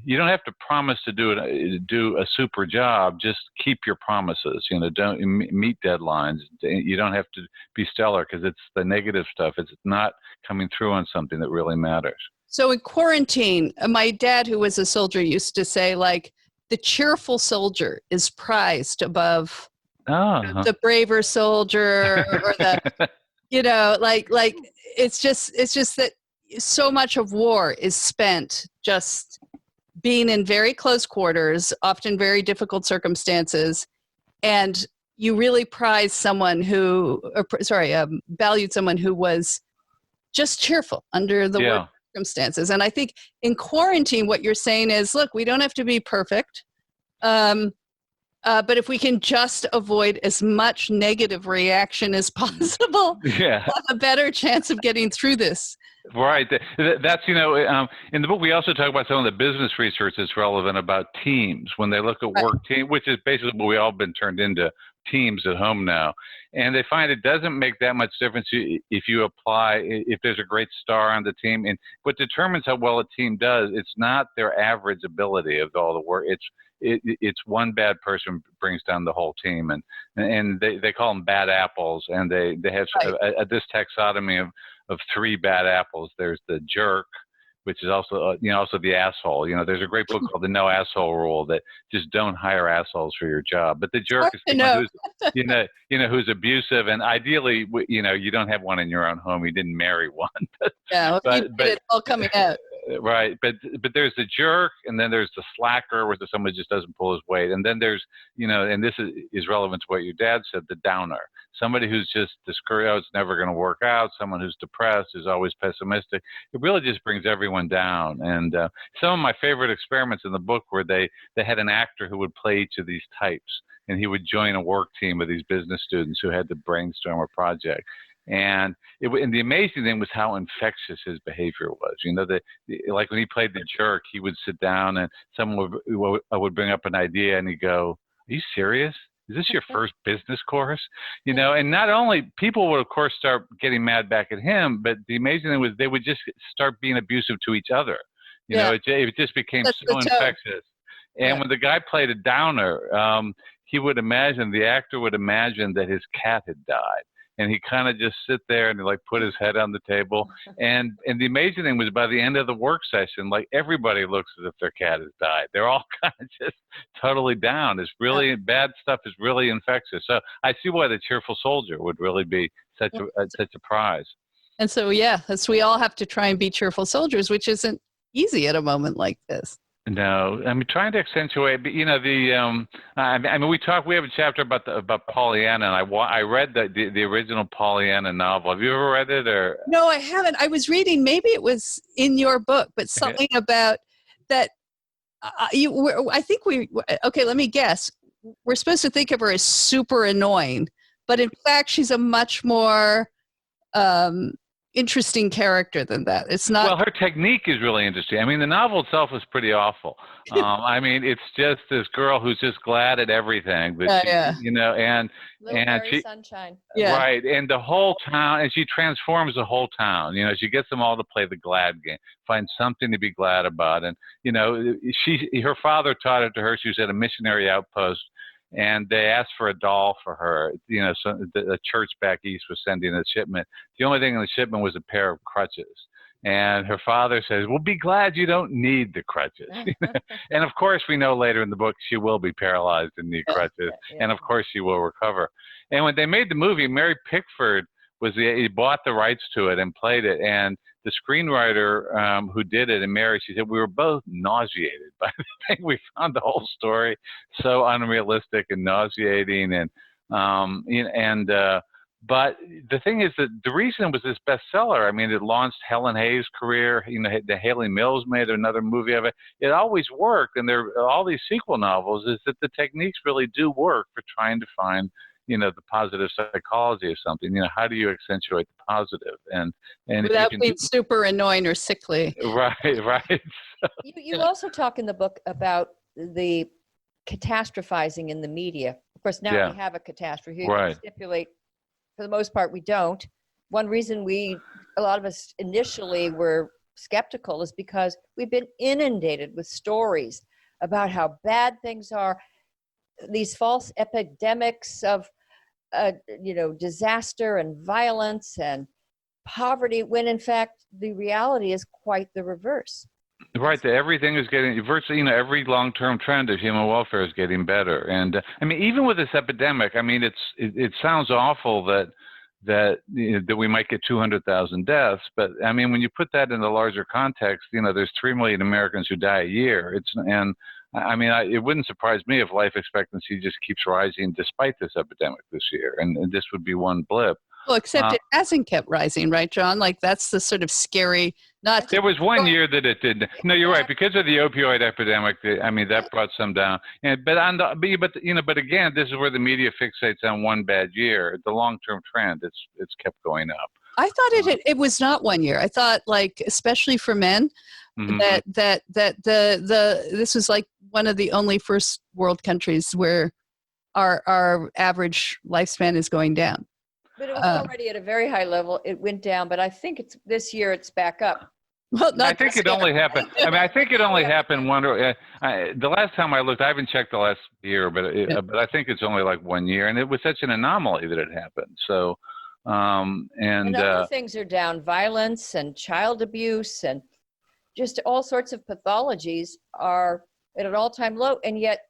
you don't have to promise to do a super job. Just keep your promises. Don't meet deadlines. You don't have to be stellar, because it's the negative stuff. It's not coming through on something that really matters. So in quarantine, my dad, who was a soldier, used to say, like, the cheerful soldier is prized above the braver soldier, or the, like it's just that so much of war is spent just being in very close quarters, often very difficult circumstances, and you really prize someone valued someone who was just cheerful under the worst circumstances. And I think in quarantine, what you're saying is, look, we don't have to be perfect. But if we can just avoid as much negative reaction as possible, we'll have a better chance of getting through this. Right. That's, in the book, we also talk about some of the business research that's relevant about teams. When they look at work team, which is basically what we all been turned into teams at home now. And they find it doesn't make that much difference if there's a great star on the team. And what determines how well a team does, it's not their average ability of all the work. It's one bad person brings down the whole team, and they call them bad apples, and they have sort of this taxonomy of three bad apples. There's the jerk, which is also the asshole. There's a great book called The No Asshole Rule that just don't hire assholes for your job. But the jerk is someone who's who's abusive, and ideally you don't have one in your own home. You didn't marry one. But it's all coming out. Right, but there's the jerk, and then there's the slacker, where someone just doesn't pull his weight, and then there's and this is relevant to what your dad said, the downer, somebody who's just discouraged, it's never going to work out, someone who's depressed, who's always pessimistic. It really just brings everyone down. And some of my favorite experiments in the book were they had an actor who would play each of these types, and he would join a work team of these business students who had to brainstorm a project. And the amazing thing was how infectious his behavior was. Like when he played the jerk, he would sit down and someone would bring up an idea, and he'd go, "Are you serious? Is this your first business course?" And not only people would, of course, start getting mad back at him, but the amazing thing was they would just start being abusive to each other. It just became so infectious. And when the guy played a downer, the actor would imagine that his cat had died. And he kind of just sit there and put his head on the table. And the amazing thing was, by the end of the work session, everybody looks as if their cat has died. They're all kind of just totally down. It's really bad stuff is really infectious. So I see why the cheerful soldier would really be such a prize. And so, we all have to try and be cheerful soldiers, which isn't easy at a moment like this. No, I'm trying to accentuate. But we have a chapter about Pollyanna, and I read the original Pollyanna novel. Have you ever read it? Or no, I haven't. I was reading. Maybe it was in your book, but something about that. Let me guess. We're supposed to think of her as super annoying, but in fact, she's a much more interesting character than that. It's not. Well, her technique is really interesting. I mean, the novel itself is pretty awful. I mean, it's just this girl who's just glad at everything, but Yeah. you know, and Little Mary she, Sunshine. Yeah. right, and the whole town, and she transforms the whole town. You know, she gets them all to play the glad game, find something to be glad about, and you know, her father taught it to her. She was at a missionary outpost, and they asked for a doll for her. You know, so the church back east was sending a shipment. The only thing in the shipment was a pair of crutches. And her father says, well, be glad you don't need the crutches. And of course, we know later in the book, she will be paralyzed and need crutches. Yeah. And of course, she will recover. And when they made the movie, Mary Pickford he bought the rights to it and played it. And the screenwriter who did it, and Mary, she said, we were both nauseated by the thing. We found the whole story so unrealistic and nauseating. And, but the thing is that the reason it was this bestseller, I mean, it launched Helen Hayes' career. You know, the Haley Mills made another movie of it. It always worked. And there are all these sequel novels is that the techniques really do work for trying to find, you know, the positive psychology of something. You know, how do you accentuate the positive? And Without being super annoying or sickly. Right. You also talk in the book about the catastrophizing in the media. Of course, now we have a catastrophe. Right. You stipulate, for the most part, we don't. One reason a lot of us initially were skeptical is because we've been inundated with stories about how bad things are, these false epidemics of, disaster and violence and poverty, when in fact the reality is quite the reverse. Right, that everything is getting virtually, you know, every long-term trend of human welfare is getting better. And I mean, even with this epidemic, I mean, it sounds awful that we might get 200,000 deaths, but I mean, when you put that in the larger context, you know, there's 3 million Americans who die a year. It wouldn't surprise me if life expectancy just keeps rising despite this epidemic this year, and this would be one blip. Well, except it hasn't kept rising, right, John? Like, that's the sort of scary, There was one year that it did. No, you're right. Because of the opioid epidemic, that brought some down. But again, this is where the media fixates on one bad year. The long-term trend, it's kept going up. I thought it was not 1 year. I thought, like, especially for men, that this was like one of the only first world countries where our average lifespan is going down. But it was already at a very high level. It went down, but I think this year it's back up. Well, I think it only happened. I think it only happened one. The last time I looked, I haven't checked the last year, but I think it's only like 1 year, and it was such an anomaly that it happened. So, and other things are down: violence and child abuse, and just all sorts of pathologies are at an all-time low. And yet,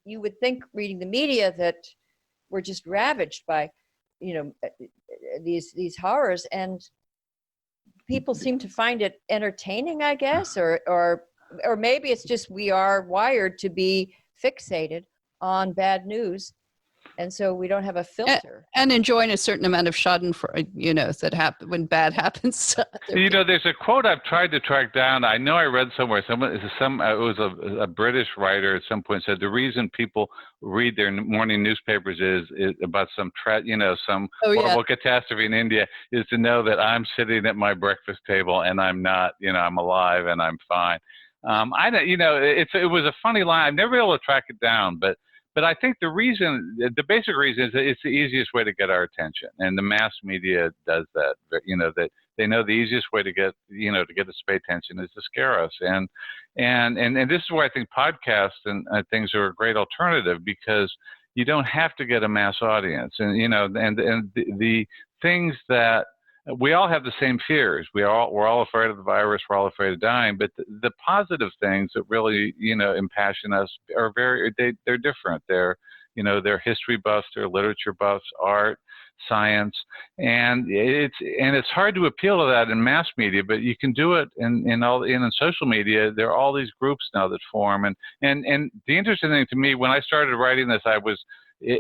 you would think, reading the media, that we're just ravaged by, these horrors, and people seem to find it entertaining, I guess, or maybe it's just we are wired to be fixated on bad news, and so we don't have a filter. And enjoying a certain amount of schadenfreude, that happen when bad happens. There's a quote I've tried to track down. I know I read somewhere. It was a British writer at some point said the reason people read their morning newspapers is about some horrible catastrophe in India is to know that I'm sitting at my breakfast table and I'm not, I'm alive and I'm fine. It was a funny line. I've never been able to track it down, but I think the basic reason is that it's the easiest way to get our attention, and the mass media does that. That they know the easiest way to get us to pay attention is to scare us, and this is why I think podcasts and things are a great alternative, because you don't have to get a mass audience, and the things that we all have the same fears. We're all afraid of the virus. We're all afraid of dying. But the positive things that really, impassion us are they're different. They're history buffs, they're literature buffs, art, science, and it's hard to appeal to that in mass media. But you can do it in social media. There are all these groups now that form, and the interesting thing to me when I started writing this,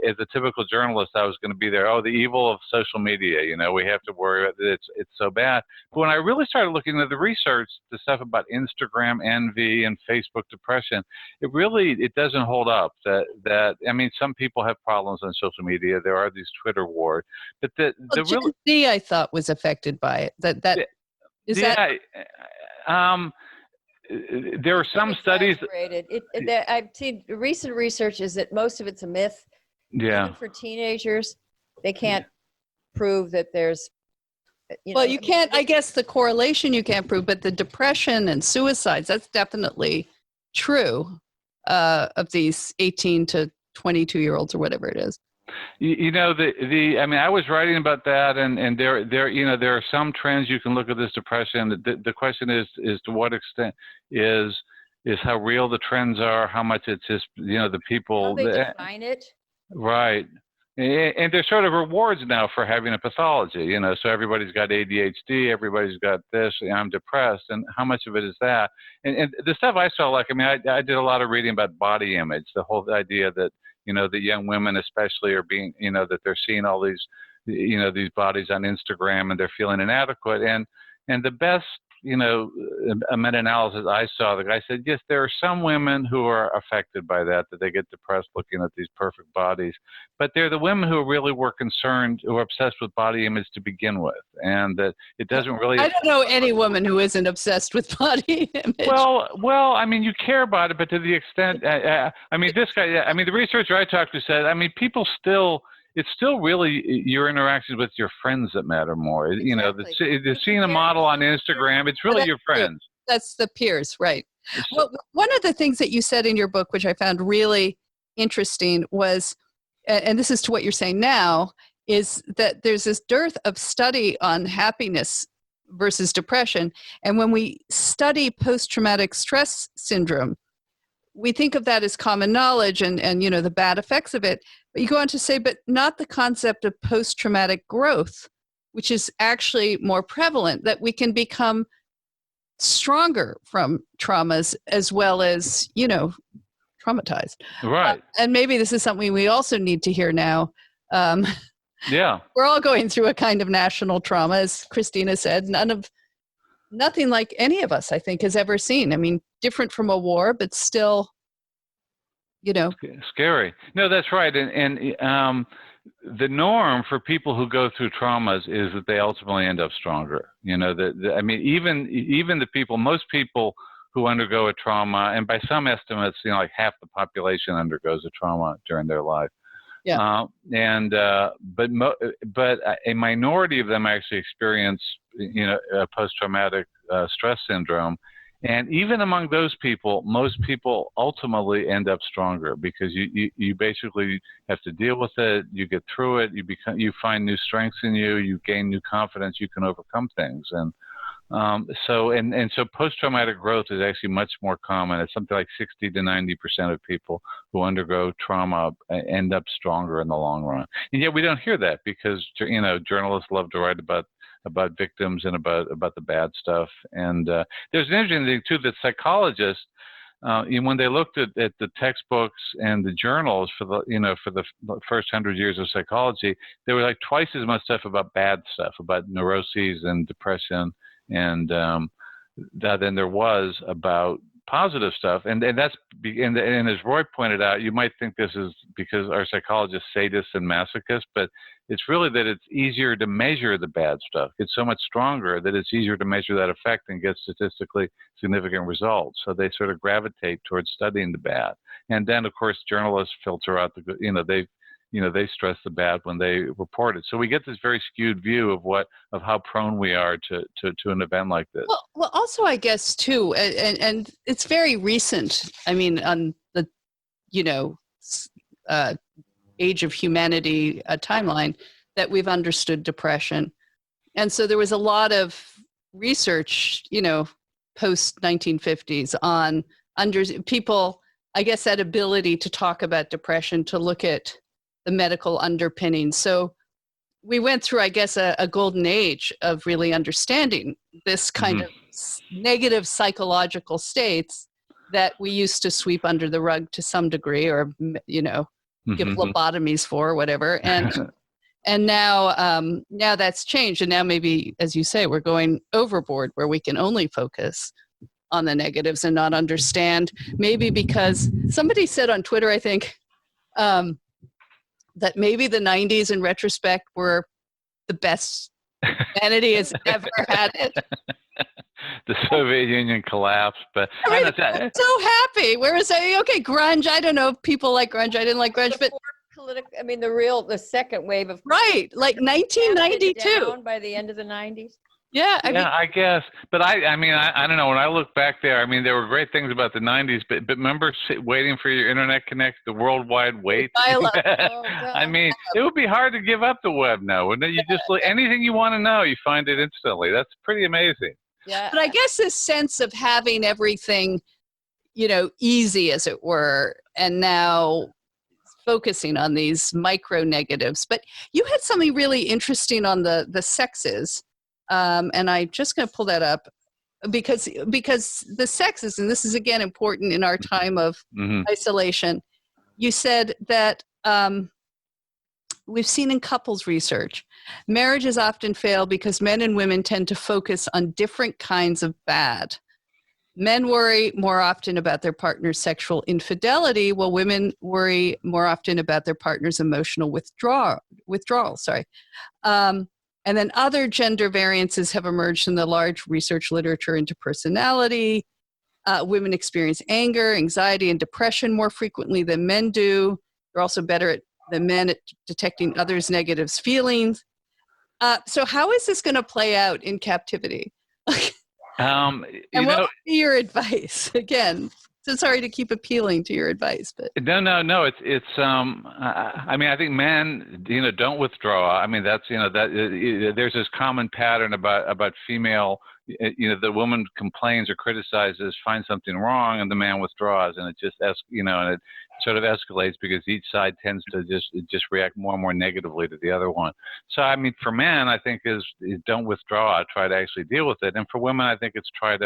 as a typical journalist, I was going to be there. Oh, the evil of social media. We have to worry about it. It's so bad. But when I really started looking at the research, the stuff about Instagram envy and Facebook depression, it doesn't hold up. Some people have problems on social media. There are these Twitter wars, but Gen Z, I thought, was affected by it. There are some studies. I've seen recent research is that most of it's a myth. Yeah. Even for teenagers, they can't prove that there's. You can't. I guess the correlation you can't prove, but the depression and suicides, that's definitely true of these 18 to 22-year-olds or whatever it is. I was writing about that, and there are some trends you can look at this depression. The question is to what extent is how real the trends are, how much it's just, the people. How they define it. Right. And there's sort of rewards now for having a pathology, so everybody's got ADHD, everybody's got this, I'm depressed, and how much of it is that? And the stuff I saw, I did a lot of reading about body image, the whole idea that, the young women especially are being, that they're seeing all these, these bodies on Instagram and they're feeling inadequate. And the best, a meta-analysis I saw, the guy said, yes, there are some women who are affected by that they get depressed looking at these perfect bodies. But they're the women who really were concerned, who are obsessed with body image to begin with. And that it doesn't really. I don't know any woman who isn't obsessed with body image. Well, you care about it, but to the extent, this guy, the researcher I talked to said, people still. It's still really your interactions with your friends that matter more. Exactly. Seeing a model on Instagram, it's really your friends. That's the peers, right? Well, one of the things that you said in your book, which I found really interesting, was, and this is to what you're saying now, is that there's this dearth of study on happiness versus depression. And when we study post-traumatic stress syndrome, we think of that as common knowledge and the bad effects of it. But you go on to say, but not the concept of post-traumatic growth, which is actually more prevalent, that we can become stronger from traumas as well as, traumatized. Right. And maybe this is something we also need to hear now. Yeah. We're all going through a kind of national trauma, as Christina said. Nothing like any of us, I think, has ever seen. Different from a war, but still, Scary. No, that's right. And the norm for people who go through traumas is that they ultimately end up stronger. Even the people, most people who undergo a trauma, and by some estimates, like half the population undergoes a trauma during their life. Yeah. But a minority of them actually experience, a post-traumatic stress syndrome. And even among those people, most people ultimately end up stronger because you basically have to deal with it. You get through it. You find new strengths in you. You gain new confidence. You can overcome things. And so post-traumatic growth is actually much more common. It's something like 60 to 90% of people who undergo trauma end up stronger in the long run. And yet we don't hear that because, journalists love to write about victims and about the bad stuff. And there's an interesting thing too, that psychologists, when they looked at the textbooks and the journals for the first 100 years of psychology, there was like twice as much stuff about bad stuff, about neuroses and depression, and than there was about positive stuff. And that's, and as Roy pointed out, you might think this is because our psychologists sadists and masochists, but it's really that it's easier to measure the bad stuff. It's so much stronger that it's easier to measure that effect and get statistically significant results. So they sort of gravitate towards studying the bad. And then, of course, journalists filter out the good. They stress the bad when they report it. So we get this very skewed view of how prone we are to an event like this. Well, also, I guess too, and it's very recent. On the, age of humanity timeline, that we've understood depression, and so there was a lot of research, post 1950s on people. I guess that ability to talk about depression, to look at the medical underpinnings. So we went through, I guess, a golden age of really understanding this kind of negative psychological states that we used to sweep under the rug to some degree, or, give Mhm. lobotomies for, whatever. And now that's changed. And now maybe, as you say, we're going overboard where we can only focus on the negatives and not understand. Maybe because somebody said on Twitter, I think, that maybe the 90s in retrospect were the best humanity has ever had it. The Soviet Union collapsed, but I don't know, I'm so happy. Whereas, okay, grunge, I don't know if people like grunge. I didn't like grunge, but I mean, the second wave of right, like tamped it 1992. down by the end of the 90s. Yeah, I guess. But I mean, I don't know. When I look back there, I mean, there were great things about the 90s, but remember waiting for your internet connect, the worldwide wait? dial-up. Oh, God. I mean, it would be hard to give up the web now, wouldn't it? You just look, anything you want to know, you find it instantly. That's pretty amazing. Yeah. But I guess this sense of having everything, easy as it were, and now focusing on these micro negatives. But you had something really interesting on the sexes. And I'm just going to pull that up because the sexes, and this is again important in our time of isolation. You said that we've seen in couples research, marriages often fail because men and women tend to focus on different kinds of bad. Men worry more often about their partner's sexual infidelity, while women worry more often about their partner's emotional withdrawal. And then other gender variances have emerged in the large research literature into personality. Women experience anger, anxiety, and depression more frequently than men do. They're also better than men at detecting others' negative feelings. So how is this going to play out in captivity? And what would be your advice? Again, so sorry to keep appealing to your advice, but no. It's I mean, I think men, don't withdraw. I mean, that's there's this common pattern about female. The woman complains or criticizes, finds something wrong, and the man withdraws, and it just and it sort of escalates because each side tends to just react more and more negatively to the other one. So I mean, for men, I think is don't withdraw, try to actually deal with it, and for women, I think it's try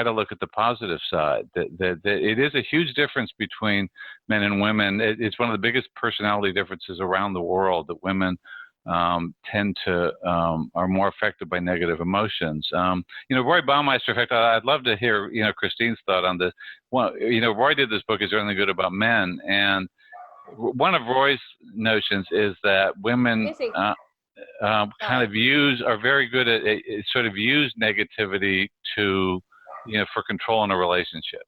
to look at the positive side. That it is a huge difference between men and women. It's one of the biggest personality differences around the world, that women tend to are more affected by negative emotions. Roy Baumeister, in fact, I'd love to hear Christine's thought on this. Well, Roy did this book, Is There Anything Good About Men? And one of Roy's notions is that women kind of are very good at sort of use negativity to for control in a relationship.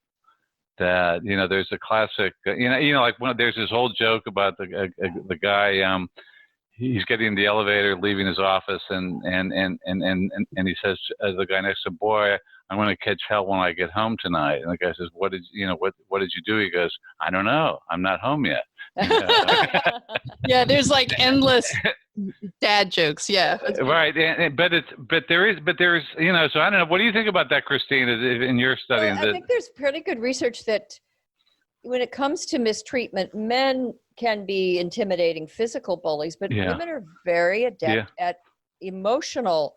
That there's a classic like there's this old joke about the guy. He's getting in the elevator, leaving his office, and he says, as the guy next to him, "Boy, I'm going to catch hell when I get home tonight." And the guy says, "What did you do?" He goes, "I don't know. I'm not home yet." Yeah, there's like endless dad jokes. Yeah, right. But there is So I don't know. What do you think about that, Christine? In your study, I think there's pretty good research that when it comes to mistreatment, men can be intimidating physical bullies, but women are very adept at emotional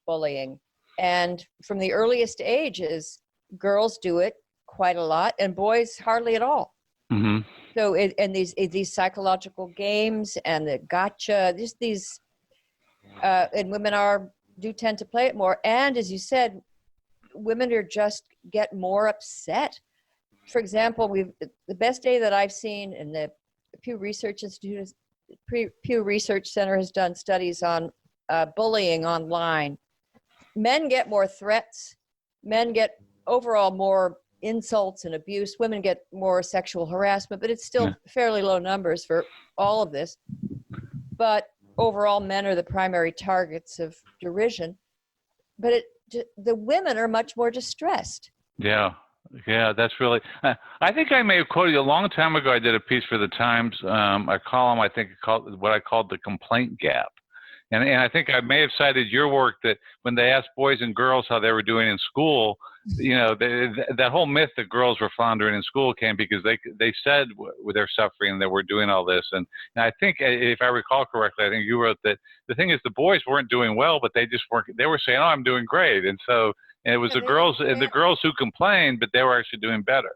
bullying. And from the earliest ages, girls do it quite a lot, and boys hardly at all. Mm-hmm. So, and these psychological games and the gotcha, these and women do tend to play it more. And as you said, women get more upset. For example, the best day that I've seen in the Pew Research Center has done studies on bullying online. Men get more threats. Men get overall more insults and abuse. Women get more sexual harassment, but it's still fairly low numbers for all of this. But overall, men are the primary targets of derision. But the women are much more distressed. Yeah, that's really. I think I may have quoted you a long time ago. I did a piece for the Times, a column I think called what I called the complaint gap, and I think I may have cited your work that when they asked boys and girls how they were doing in school, that whole myth that girls were floundering in school came because they said they're suffering and they were doing all this, and I think if I recall correctly, I think you wrote that the thing is the boys weren't doing well, but they just weren't. They were saying, "Oh, I'm doing great," and so. And it was the girls who complained, but they were actually doing better.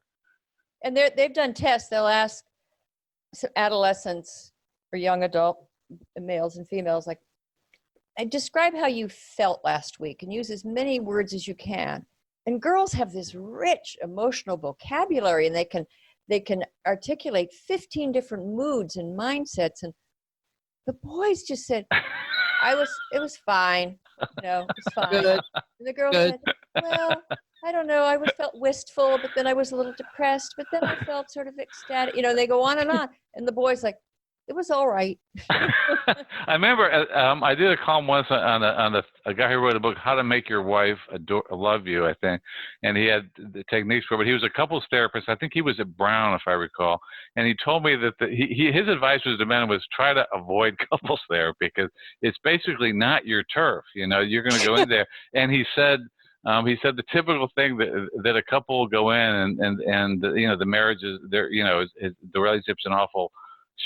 And they've done tests. They'll ask some adolescents or young adult males and females, like, and describe how you felt last week and use as many words as you can. And girls have this rich emotional vocabulary, and they can articulate 15 different moods and mindsets. And the boys just said, it was fine. No, it was fine. Good. And the girl Good. said, well, I don't know. I felt wistful, but then I was a little depressed, but then I felt sort of ecstatic. You know, they go on. And the boy's like, it was all right. I remember I did a column once on a guy who wrote a book, How to Make Your Wife Love You, I think. And he had the techniques for it. But he was a couples therapist. I think he was at Brown, if I recall. And he told me that his advice was to men was try to avoid couples therapy because it's basically not your turf. You know, you're going to go in there. And he said the typical thing that a couple will go in and you know, the marriage is there, you know, the relationship's in awful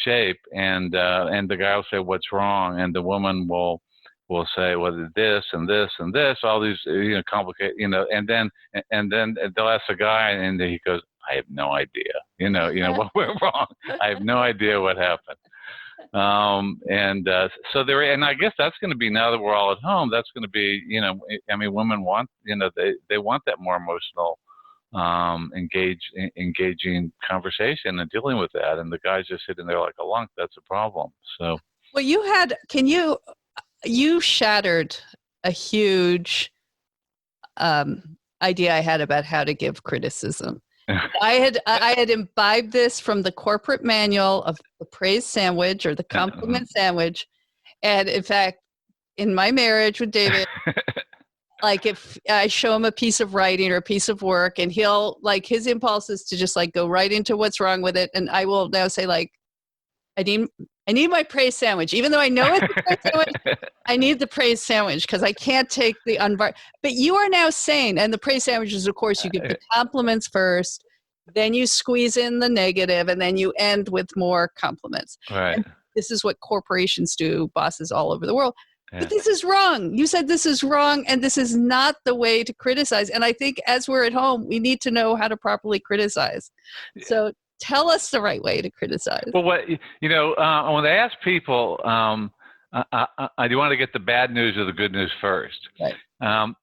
shape, and the guy will say, what's wrong? And the woman will say, well, this and this and this, all these, you know, complicated, you know, and then they'll ask the guy, and he goes, I have no idea, you know what went wrong. I have no idea what happened. So there, and I guess that's going to be, now that we're all at home, that's going to be, you know, I mean, women want, you know, they want that more emotional, engaging conversation and dealing with that, and the guy's just sitting there like a lunk. That's a problem. So, Well, you shattered a huge idea I had about how to give criticism. I had imbibed this from the corporate manual of the praise sandwich or the compliment sandwich, and in fact, in my marriage with David. Like if I show him a piece of writing or a piece of work, and he'll, like, his impulse is to just like go right into what's wrong with it. And I will now say, like, I need my praise sandwich, even though I know it's a praise sandwich. I need the praise sandwich because I can't take the But you are now saying, and the praise sandwich is, of course, you give the compliments first, then you squeeze in the negative, and then you end with more compliments. right. And this is what corporations do, bosses all over the world. Yeah. But this is wrong. You said this is wrong, and this is not the way to criticize. And I think as we're at home, we need to know how to properly criticize. So tell us the right way to criticize. Well, when they ask people, I do want to get the bad news or the good news first. Right.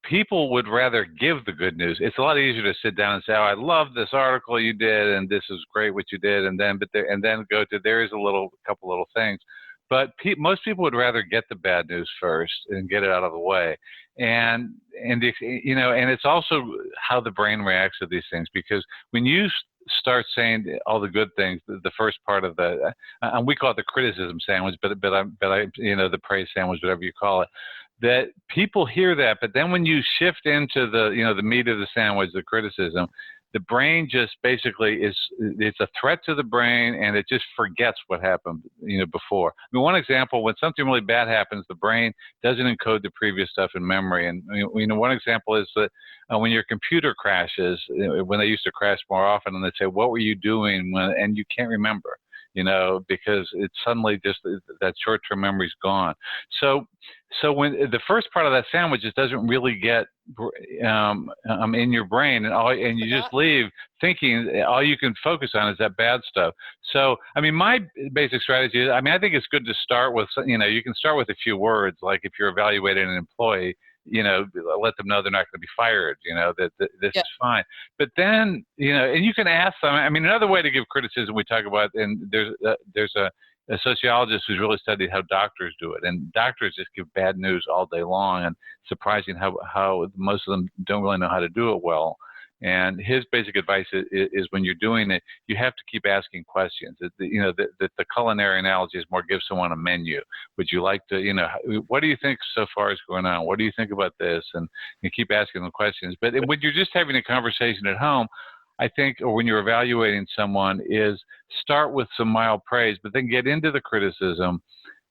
People would rather give the good news. It's a lot easier to sit down and say, "Oh, I love this article you did, and this is great what you did," and then go to, there's a couple little things. But most people would rather get the bad news first and get it out of the way, and it's also how the brain reacts to these things, because when you start saying all the good things, the first part of and we call it the criticism sandwich, but the praise sandwich, whatever you call it, that people hear that, but then when you shift into the meat of the sandwich, the criticism, the brain just basically it's a threat to the brain, and it just forgets what happened, before. I mean, one example, when something really bad happens, the brain doesn't encode the previous stuff in memory. And, one example is that when your computer crashes, when they used to crash more often, and they say, what were you doing and you can't remember, because it's suddenly just that short-term memory's gone. So when the first part of that sandwich just doesn't really get in your brain, and you just leave thinking all you can focus on is that bad stuff. So, I mean, my basic strategy is, I think it's good to start with, you can start with a few words, like if you're evaluating an employee, let them know they're not going to be fired, that this is fine. But then, and you can ask them, another way to give criticism we talk about, and there's a sociologist who's really studied how doctors do it, and doctors just give bad news all day long, and surprising how most of them don't really know how to do it well. And his basic advice is when you're doing it, you have to keep asking questions. The culinary analogy is more, give someone a menu. Would you like to, what do you think so far is going on? What do you think about this? And you keep asking them questions. But when you're just having a conversation at home, I think, or when you're evaluating someone, is start with some mild praise, but then get into the criticism,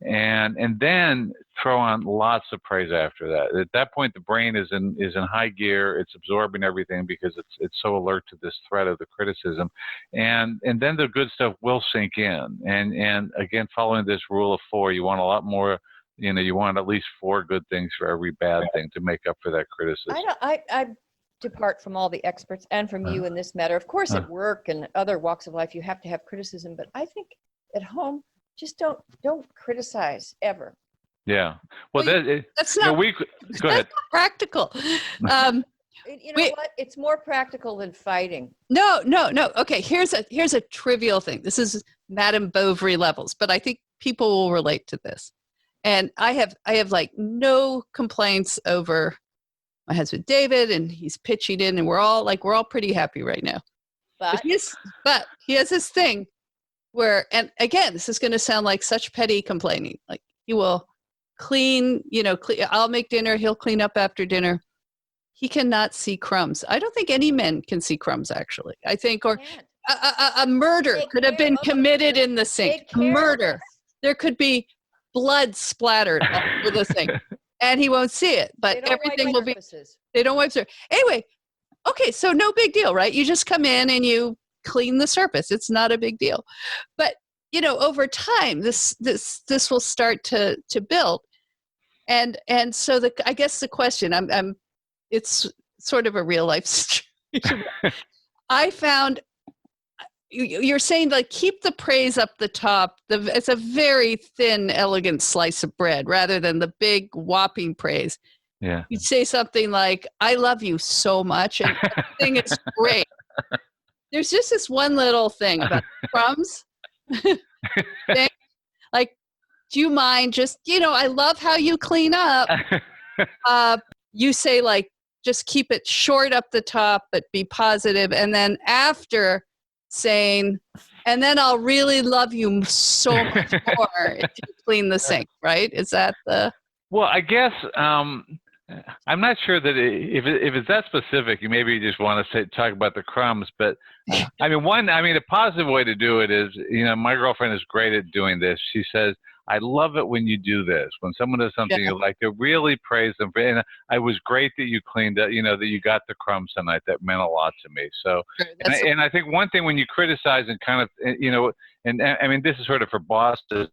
and then throw on lots of praise after that. At that point, the brain is in high gear. It's absorbing everything because it's so alert to this threat of the criticism, and then the good stuff will sink in. And again, following this rule of 4, you want a lot more. You want at least 4 good things for every bad thing to make up for that criticism. I depart from all the experts and from you in this matter. Of course, at work and other walks of life, you have to have criticism, but I think at home, just don't criticize ever. Yeah. Well, that's not. Go ahead. Practical. You know what? It's more practical than fighting. No. Okay, here's a trivial thing. This is Madame Bovary levels, but I think people will relate to this. And I have like no complaints over my husband David, and he's pitching in, and we're all pretty happy right now. But he has this thing where, and again, this is going to sound like such petty complaining. Like he will clean, I'll make dinner, he'll clean up after dinner. He cannot see crumbs. I don't think any men can see crumbs, actually. I think, or a murder could have been committed in the sink. Murder. There could be blood splattered all over the sink, and he won't see it. But everything will be. They don't wipe surface. Anyway, okay, so no big deal, right? You just come in and you clean the surface. It's not a big deal. But over time, this will start to build, and so I guess the question it's sort of a real life situation. I found you're saying like keep the praise up the top. It's a very thin, elegant slice of bread rather than the big whopping praise. Yeah. You'd say something like, "I love you so much," and everything is great. There's just this one little thing about crumbs. Like, do you mind just I love how you clean up. You say like, just keep it short up the top, but be positive. And then after saying, and then I'll really love you so much more if you clean the sink, right? Is that the... Well, I guess I'm not sure that if it's that specific, you maybe just want to talk about the crumbs. But a positive way to do it is, my girlfriend is great at doing this. She says, "I love it when you do this. When someone does something you like, to really praise them. And it was great that you cleaned up, that you got the crumbs tonight. That meant a lot to me." So, and I think one thing when you criticize and kind of, and I mean, this is sort of for bosses.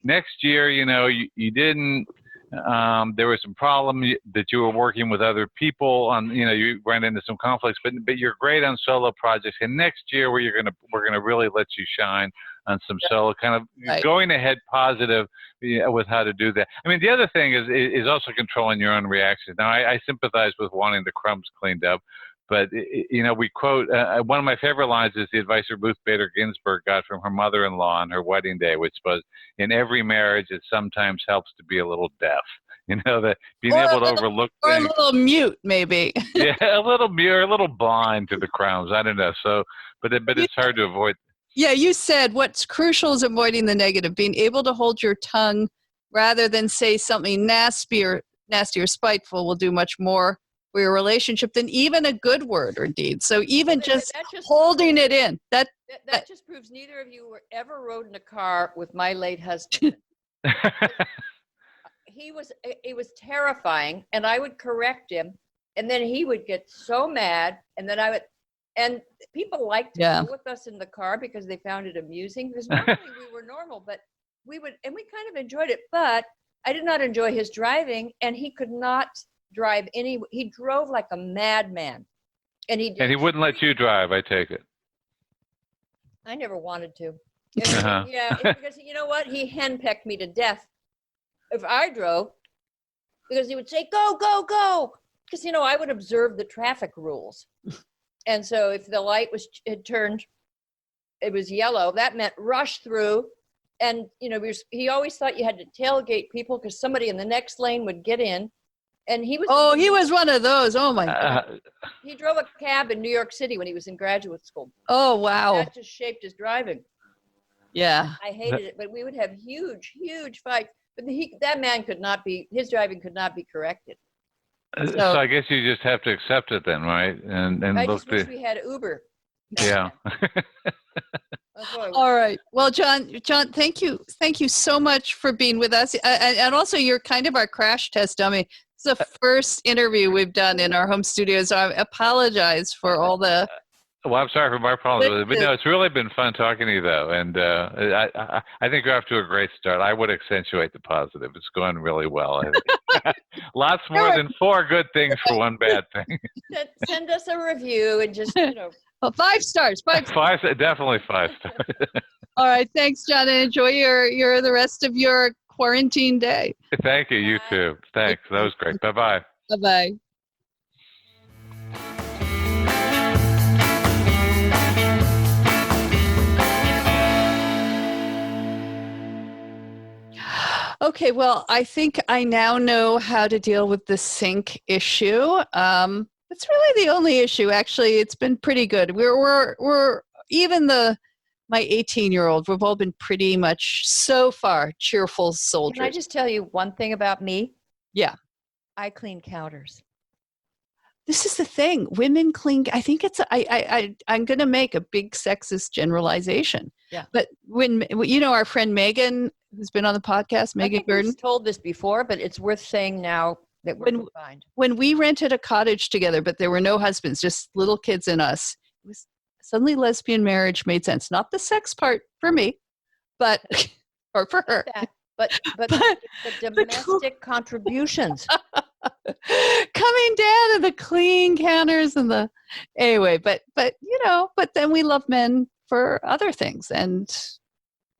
Next year, you didn't. There was some problem that you were working with other people on. You ran into some conflicts, but you're great on solo projects. And next year, we're gonna really let you shine on some solo, kind of going ahead positive with how to do that. I mean, the other thing is also controlling your own reactions. Now, I sympathize with wanting the crumbs cleaned up, but we quote one of my favorite lines is the advice that Ruth Bader Ginsburg got from her mother-in-law on her wedding day, which was, "In every marriage, it sometimes helps to be a little deaf." That being able to overlook things. Or a little mute, maybe. Yeah, a little mute, or a little blind to the crumbs. I don't know. So, but it's hard to avoid. Yeah, you said what's crucial is avoiding the negative, being able to hold your tongue rather than say something nasty or spiteful will do much more for your relationship than even a good word or deed. So even just holding it in. That just proves neither of you ever rode in a car with my late husband. It was terrifying, and I would correct him, and then he would get so mad, and then I would. And people liked to go with us in the car because they found it amusing. Because normally we were normal, but we kind of enjoyed it. But I did not enjoy his driving, and he could not drive he drove like a madman. And he wouldn't let you drive, I take it. I never wanted to. Yeah, because you know what? He henpecked me to death if I drove, because he would say, "Go, go, go." Because, I would observe the traffic rules. And so if the light had turned, it was yellow, that meant rush through. And, he always thought you had to tailgate people because somebody in the next lane would get in. And he was one of those. Oh my God. He drove a cab in New York City when he was in graduate school. Oh, wow. That just shaped his driving. Yeah. I hated it, but we would have huge, huge fights. But that man his driving could not be corrected. So I guess you just have to accept it then, right? And I just wish we had Uber. Yeah. All right. Well, John, thank you so much for being with us, and also you're kind of our crash test dummy. It's the first interview we've done in our home studio, so I apologize for all the. Well, I'm sorry for my problems, but no, it's really been fun talking to you, though, and I think you're off to a great start. I would accentuate the positive. It's going really well. Lots more than 4 good things for one bad thing. Send us a review and just, Well, 5 stars. 5 stars. Definitely 5 stars. All right. Thanks, John. And enjoy the rest of your quarantine day. Thank you. You Bye. too. Thanks. That was great. Bye-bye. Bye-bye. Okay, well, I think I now know how to deal with the sink issue. It's really the only issue. Actually, it's been pretty good. We're even my 18-year-old. We've all been pretty much so far cheerful soldiers. Can I just tell you one thing about me? Yeah. I clean counters. This is the thing. Women clean. I think I'm going to make a big sexist generalization. Yeah. But when our friend Megan, who's been on the podcast, Megan I think Gurdon. we've told this before, but it's worth saying now that we're combined. When we rented a cottage together, but there were no husbands, just little kids and us, it was suddenly lesbian marriage made sense. Not the sex part for me, but or for her. But the domestic contributions. Coming down to the clean counters and anyway, but then we love men for other things and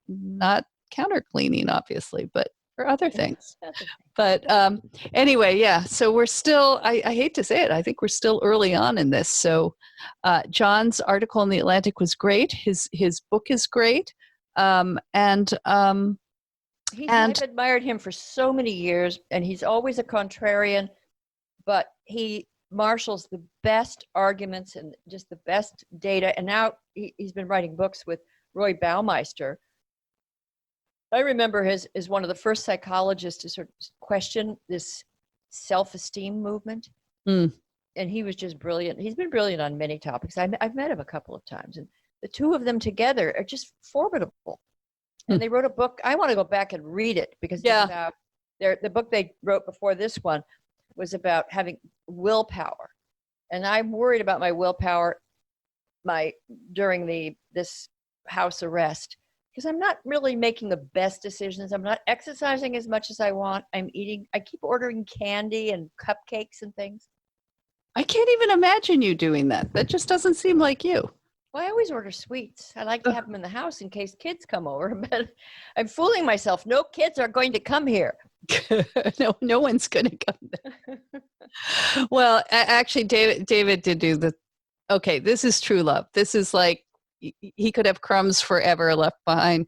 not counter cleaning, obviously, but for other things. But anyway, yeah. So we're still. I hate to say it. I think we're still early on in this. So John's article in the Atlantic was great. His book is great, and I've admired him for so many years, and he's always a contrarian, but he marshals the best arguments and just the best data. And now he's been writing books with Roy Baumeister. I remember as one of the first psychologists to sort of question this self-esteem movement. Mm. And he was just brilliant. He's been brilliant on many topics. I've met him a couple of times, and the two of them together are just formidable. And they wrote a book. I want to go back and read it because it's about the book they wrote before this one was about having willpower. And I'm worried about my willpower during this house arrest because I'm not really making the best decisions. I'm not exercising as much as I want. I keep ordering candy and cupcakes and things. I can't even imagine you doing that. That just doesn't seem like you. Well, I always order sweets. I like to have them in the house in case kids come over, but I'm fooling myself. No kids are going to come here. No one's going to come there. Well, actually, David did do okay, this is true love. This is like, he could have crumbs forever left behind.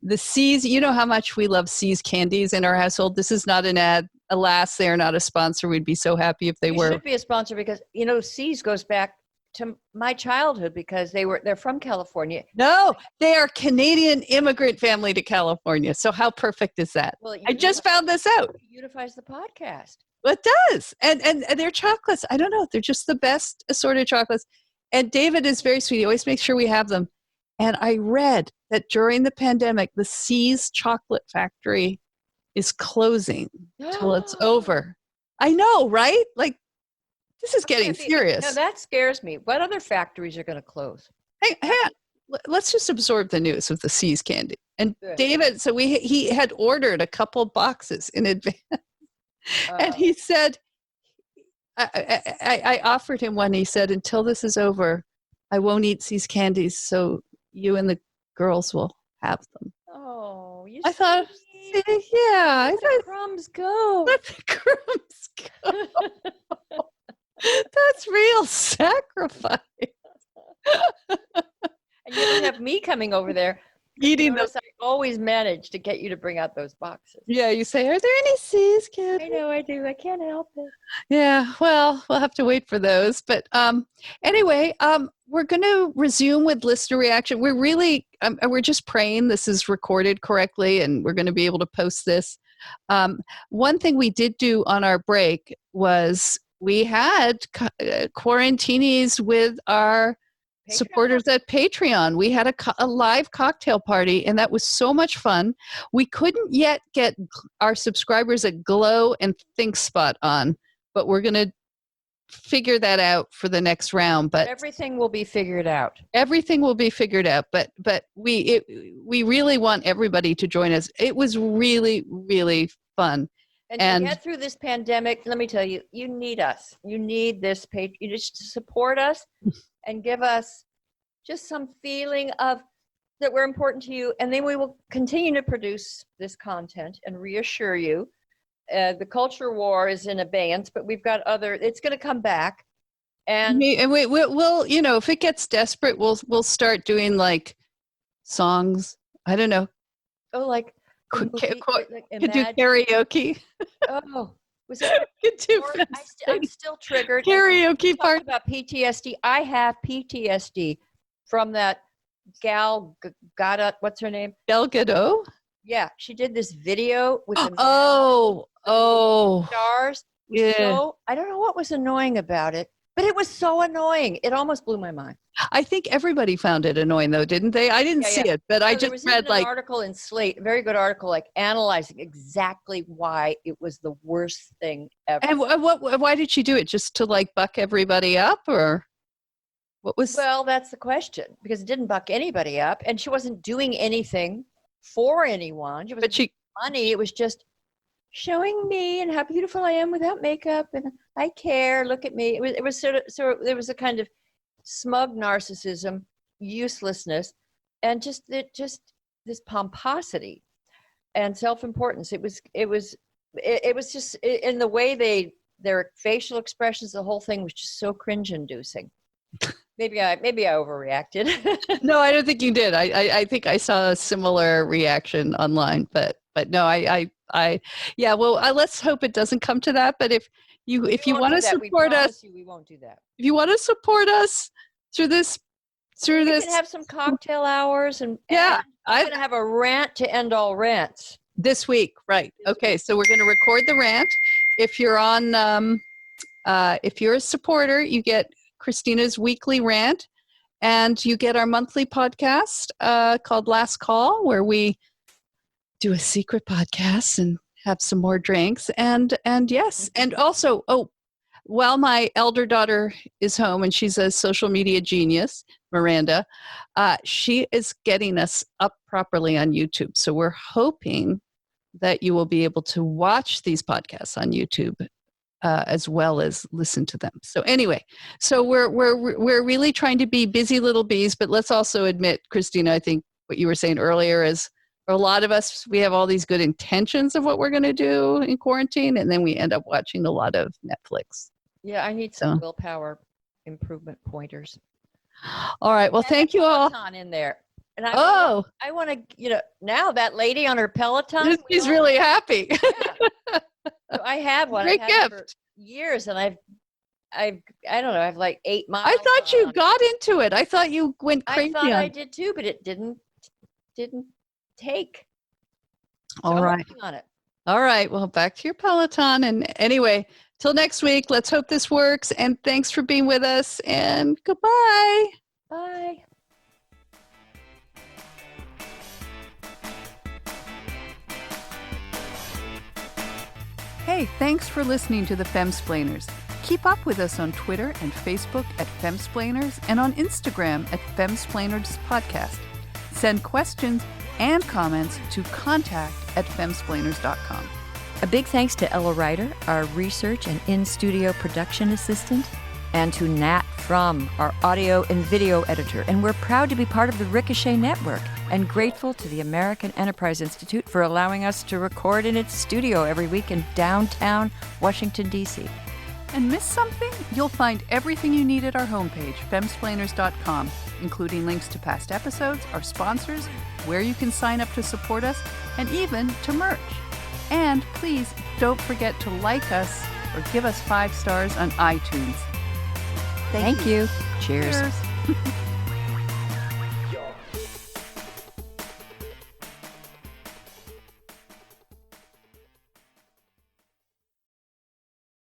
The C's, you know how much we love C's candies in our household. This is not an ad. Alas, they are not a sponsor. We'd be so happy if they were. Should be a sponsor because, C's goes back to my childhood because they're from California. No, they are Canadian immigrant family to California. So how perfect is that? Well, I just found this out. It unifies the podcast. Well, it does. And their chocolates, I don't know. They're just the best assorted chocolates. And David is very sweet. He always makes sure we have them. And I read that during the pandemic, the C's chocolate factory is closing till it's over. I know, right? Like, this is getting serious. No, that scares me. What other factories are going to close? Hey, let's just absorb the news of the C's candy. And David, so he had ordered a couple boxes in advance. And he said, I offered him one. He said, until this is over, I won't eat C's candies, so you and the girls will have them. Oh, I thought, yeah. Let the crumbs go. Let the crumbs go. That's real sacrifice. And you don't have me coming over there eating those. I always manage to get you to bring out those boxes. Yeah, you say, are there any C's, kid? I know I do. I can't help it. Yeah, well, we'll have to wait for those. But anyway, we're going to resume with listener reaction. We're really, we're just praying this is recorded correctly and we're going to be able to post this. One thing we did do on our break was we had quarantinis with our supporters at Patreon. We had a live cocktail party, and that was so much fun. We couldn't yet get our subscribers at Glow and ThinkSpot on, but we're going to figure that out for the next round. But everything will be figured out. Everything will be figured out. But we really want everybody to join us. It was really, really fun. And to get through this pandemic, let me tell you, you need us. You need this page. You just support us and give us just some feeling of that were important to you, and then we will continue to produce this content and reassure you. The culture war is in abeyance, but we've got it's going to come back. And we'll, if it gets desperate, we'll start doing like songs. I don't know. Oh, like Could do imagine. karaoke. Oh, was it? Could do I'm still triggered. karaoke part about PTSD. I have PTSD from that gal Gadot. What's her name? Gal Gadot. Yeah, she did this video with the stars. Yeah. So I don't know what was annoying about it, but it was so annoying. It almost blew my mind. I think everybody found it annoying, though, didn't they? I didn't see it, but I just read an article in Slate, a very good article, like analyzing exactly why it was the worst thing ever. And why did she do it? Just to like buck everybody up, or what was? Well, that's the question, because it didn't buck anybody up, and she wasn't doing anything for anyone. She wasn't making money. It was just showing me and how beautiful I am without makeup, and I care. Look at me. It was sort of there was a kind of smug narcissism, uselessness, and just this pomposity and self-importance. It was just in the way their facial expressions. The whole thing was just so cringe-inducing. Maybe I overreacted. No, I don't think you did. I think I saw a similar reaction online, but no, yeah. Well, let's hope it doesn't come to that. But if you want to support us, we won't do that. If you want to support us through this, we can have some cocktail hours, and I'm going to have a rant to end all rants this week, right? Okay, so we're going to record the rant. If you're on, if you're a supporter, you get Christina's weekly rant, and you get our monthly podcast called Last Call, where we do a secret podcast and have some more drinks. And yes, and also, while my elder daughter is home and she's a social media genius, Miranda, she is getting us up properly on YouTube. So we're hoping that you will be able to watch these podcasts on YouTube as well as listen to them. So anyway, so we're really trying to be busy little bees, but let's also admit, Christina, I think what you were saying earlier is, for a lot of us, we have all these good intentions of what we're going to do in quarantine, and then we end up watching a lot of Netflix. Yeah, I need some willpower improvement pointers. All right. Well, thank you all. Peloton in there. And I want to, now that lady on her Peloton. She's really happy. Yeah. So I have one. Great I've had gift. It for years, and I don't know, I've like 8 miles. I thought you got into it. I thought you went crazy. I thought I did too, but it didn't take. So all right. On it. All right. Well, back to your Peloton. And anyway, till next week, let's hope this works. And thanks for being with us. And goodbye. Bye. Hey, thanks for listening to the Femsplainers. Keep up with us on Twitter and Facebook at Femsplainers and on Instagram at Femsplainers Podcast. Send questions and comments to contact@femsplainers.com. A big thanks to Ella Ryder, our research and in-studio production assistant, and to Nat Frum, our audio and video editor. And we're proud to be part of the Ricochet Network and grateful to the American Enterprise Institute for allowing us to record in its studio every week in downtown Washington, D.C. And miss something? You'll find everything you need at our homepage, femsplainers.com, including links to past episodes, our sponsors, where you can sign up to support us, and even to merch. And please don't forget to like us or give us 5 stars on iTunes. Thank you. Cheers. Cheers.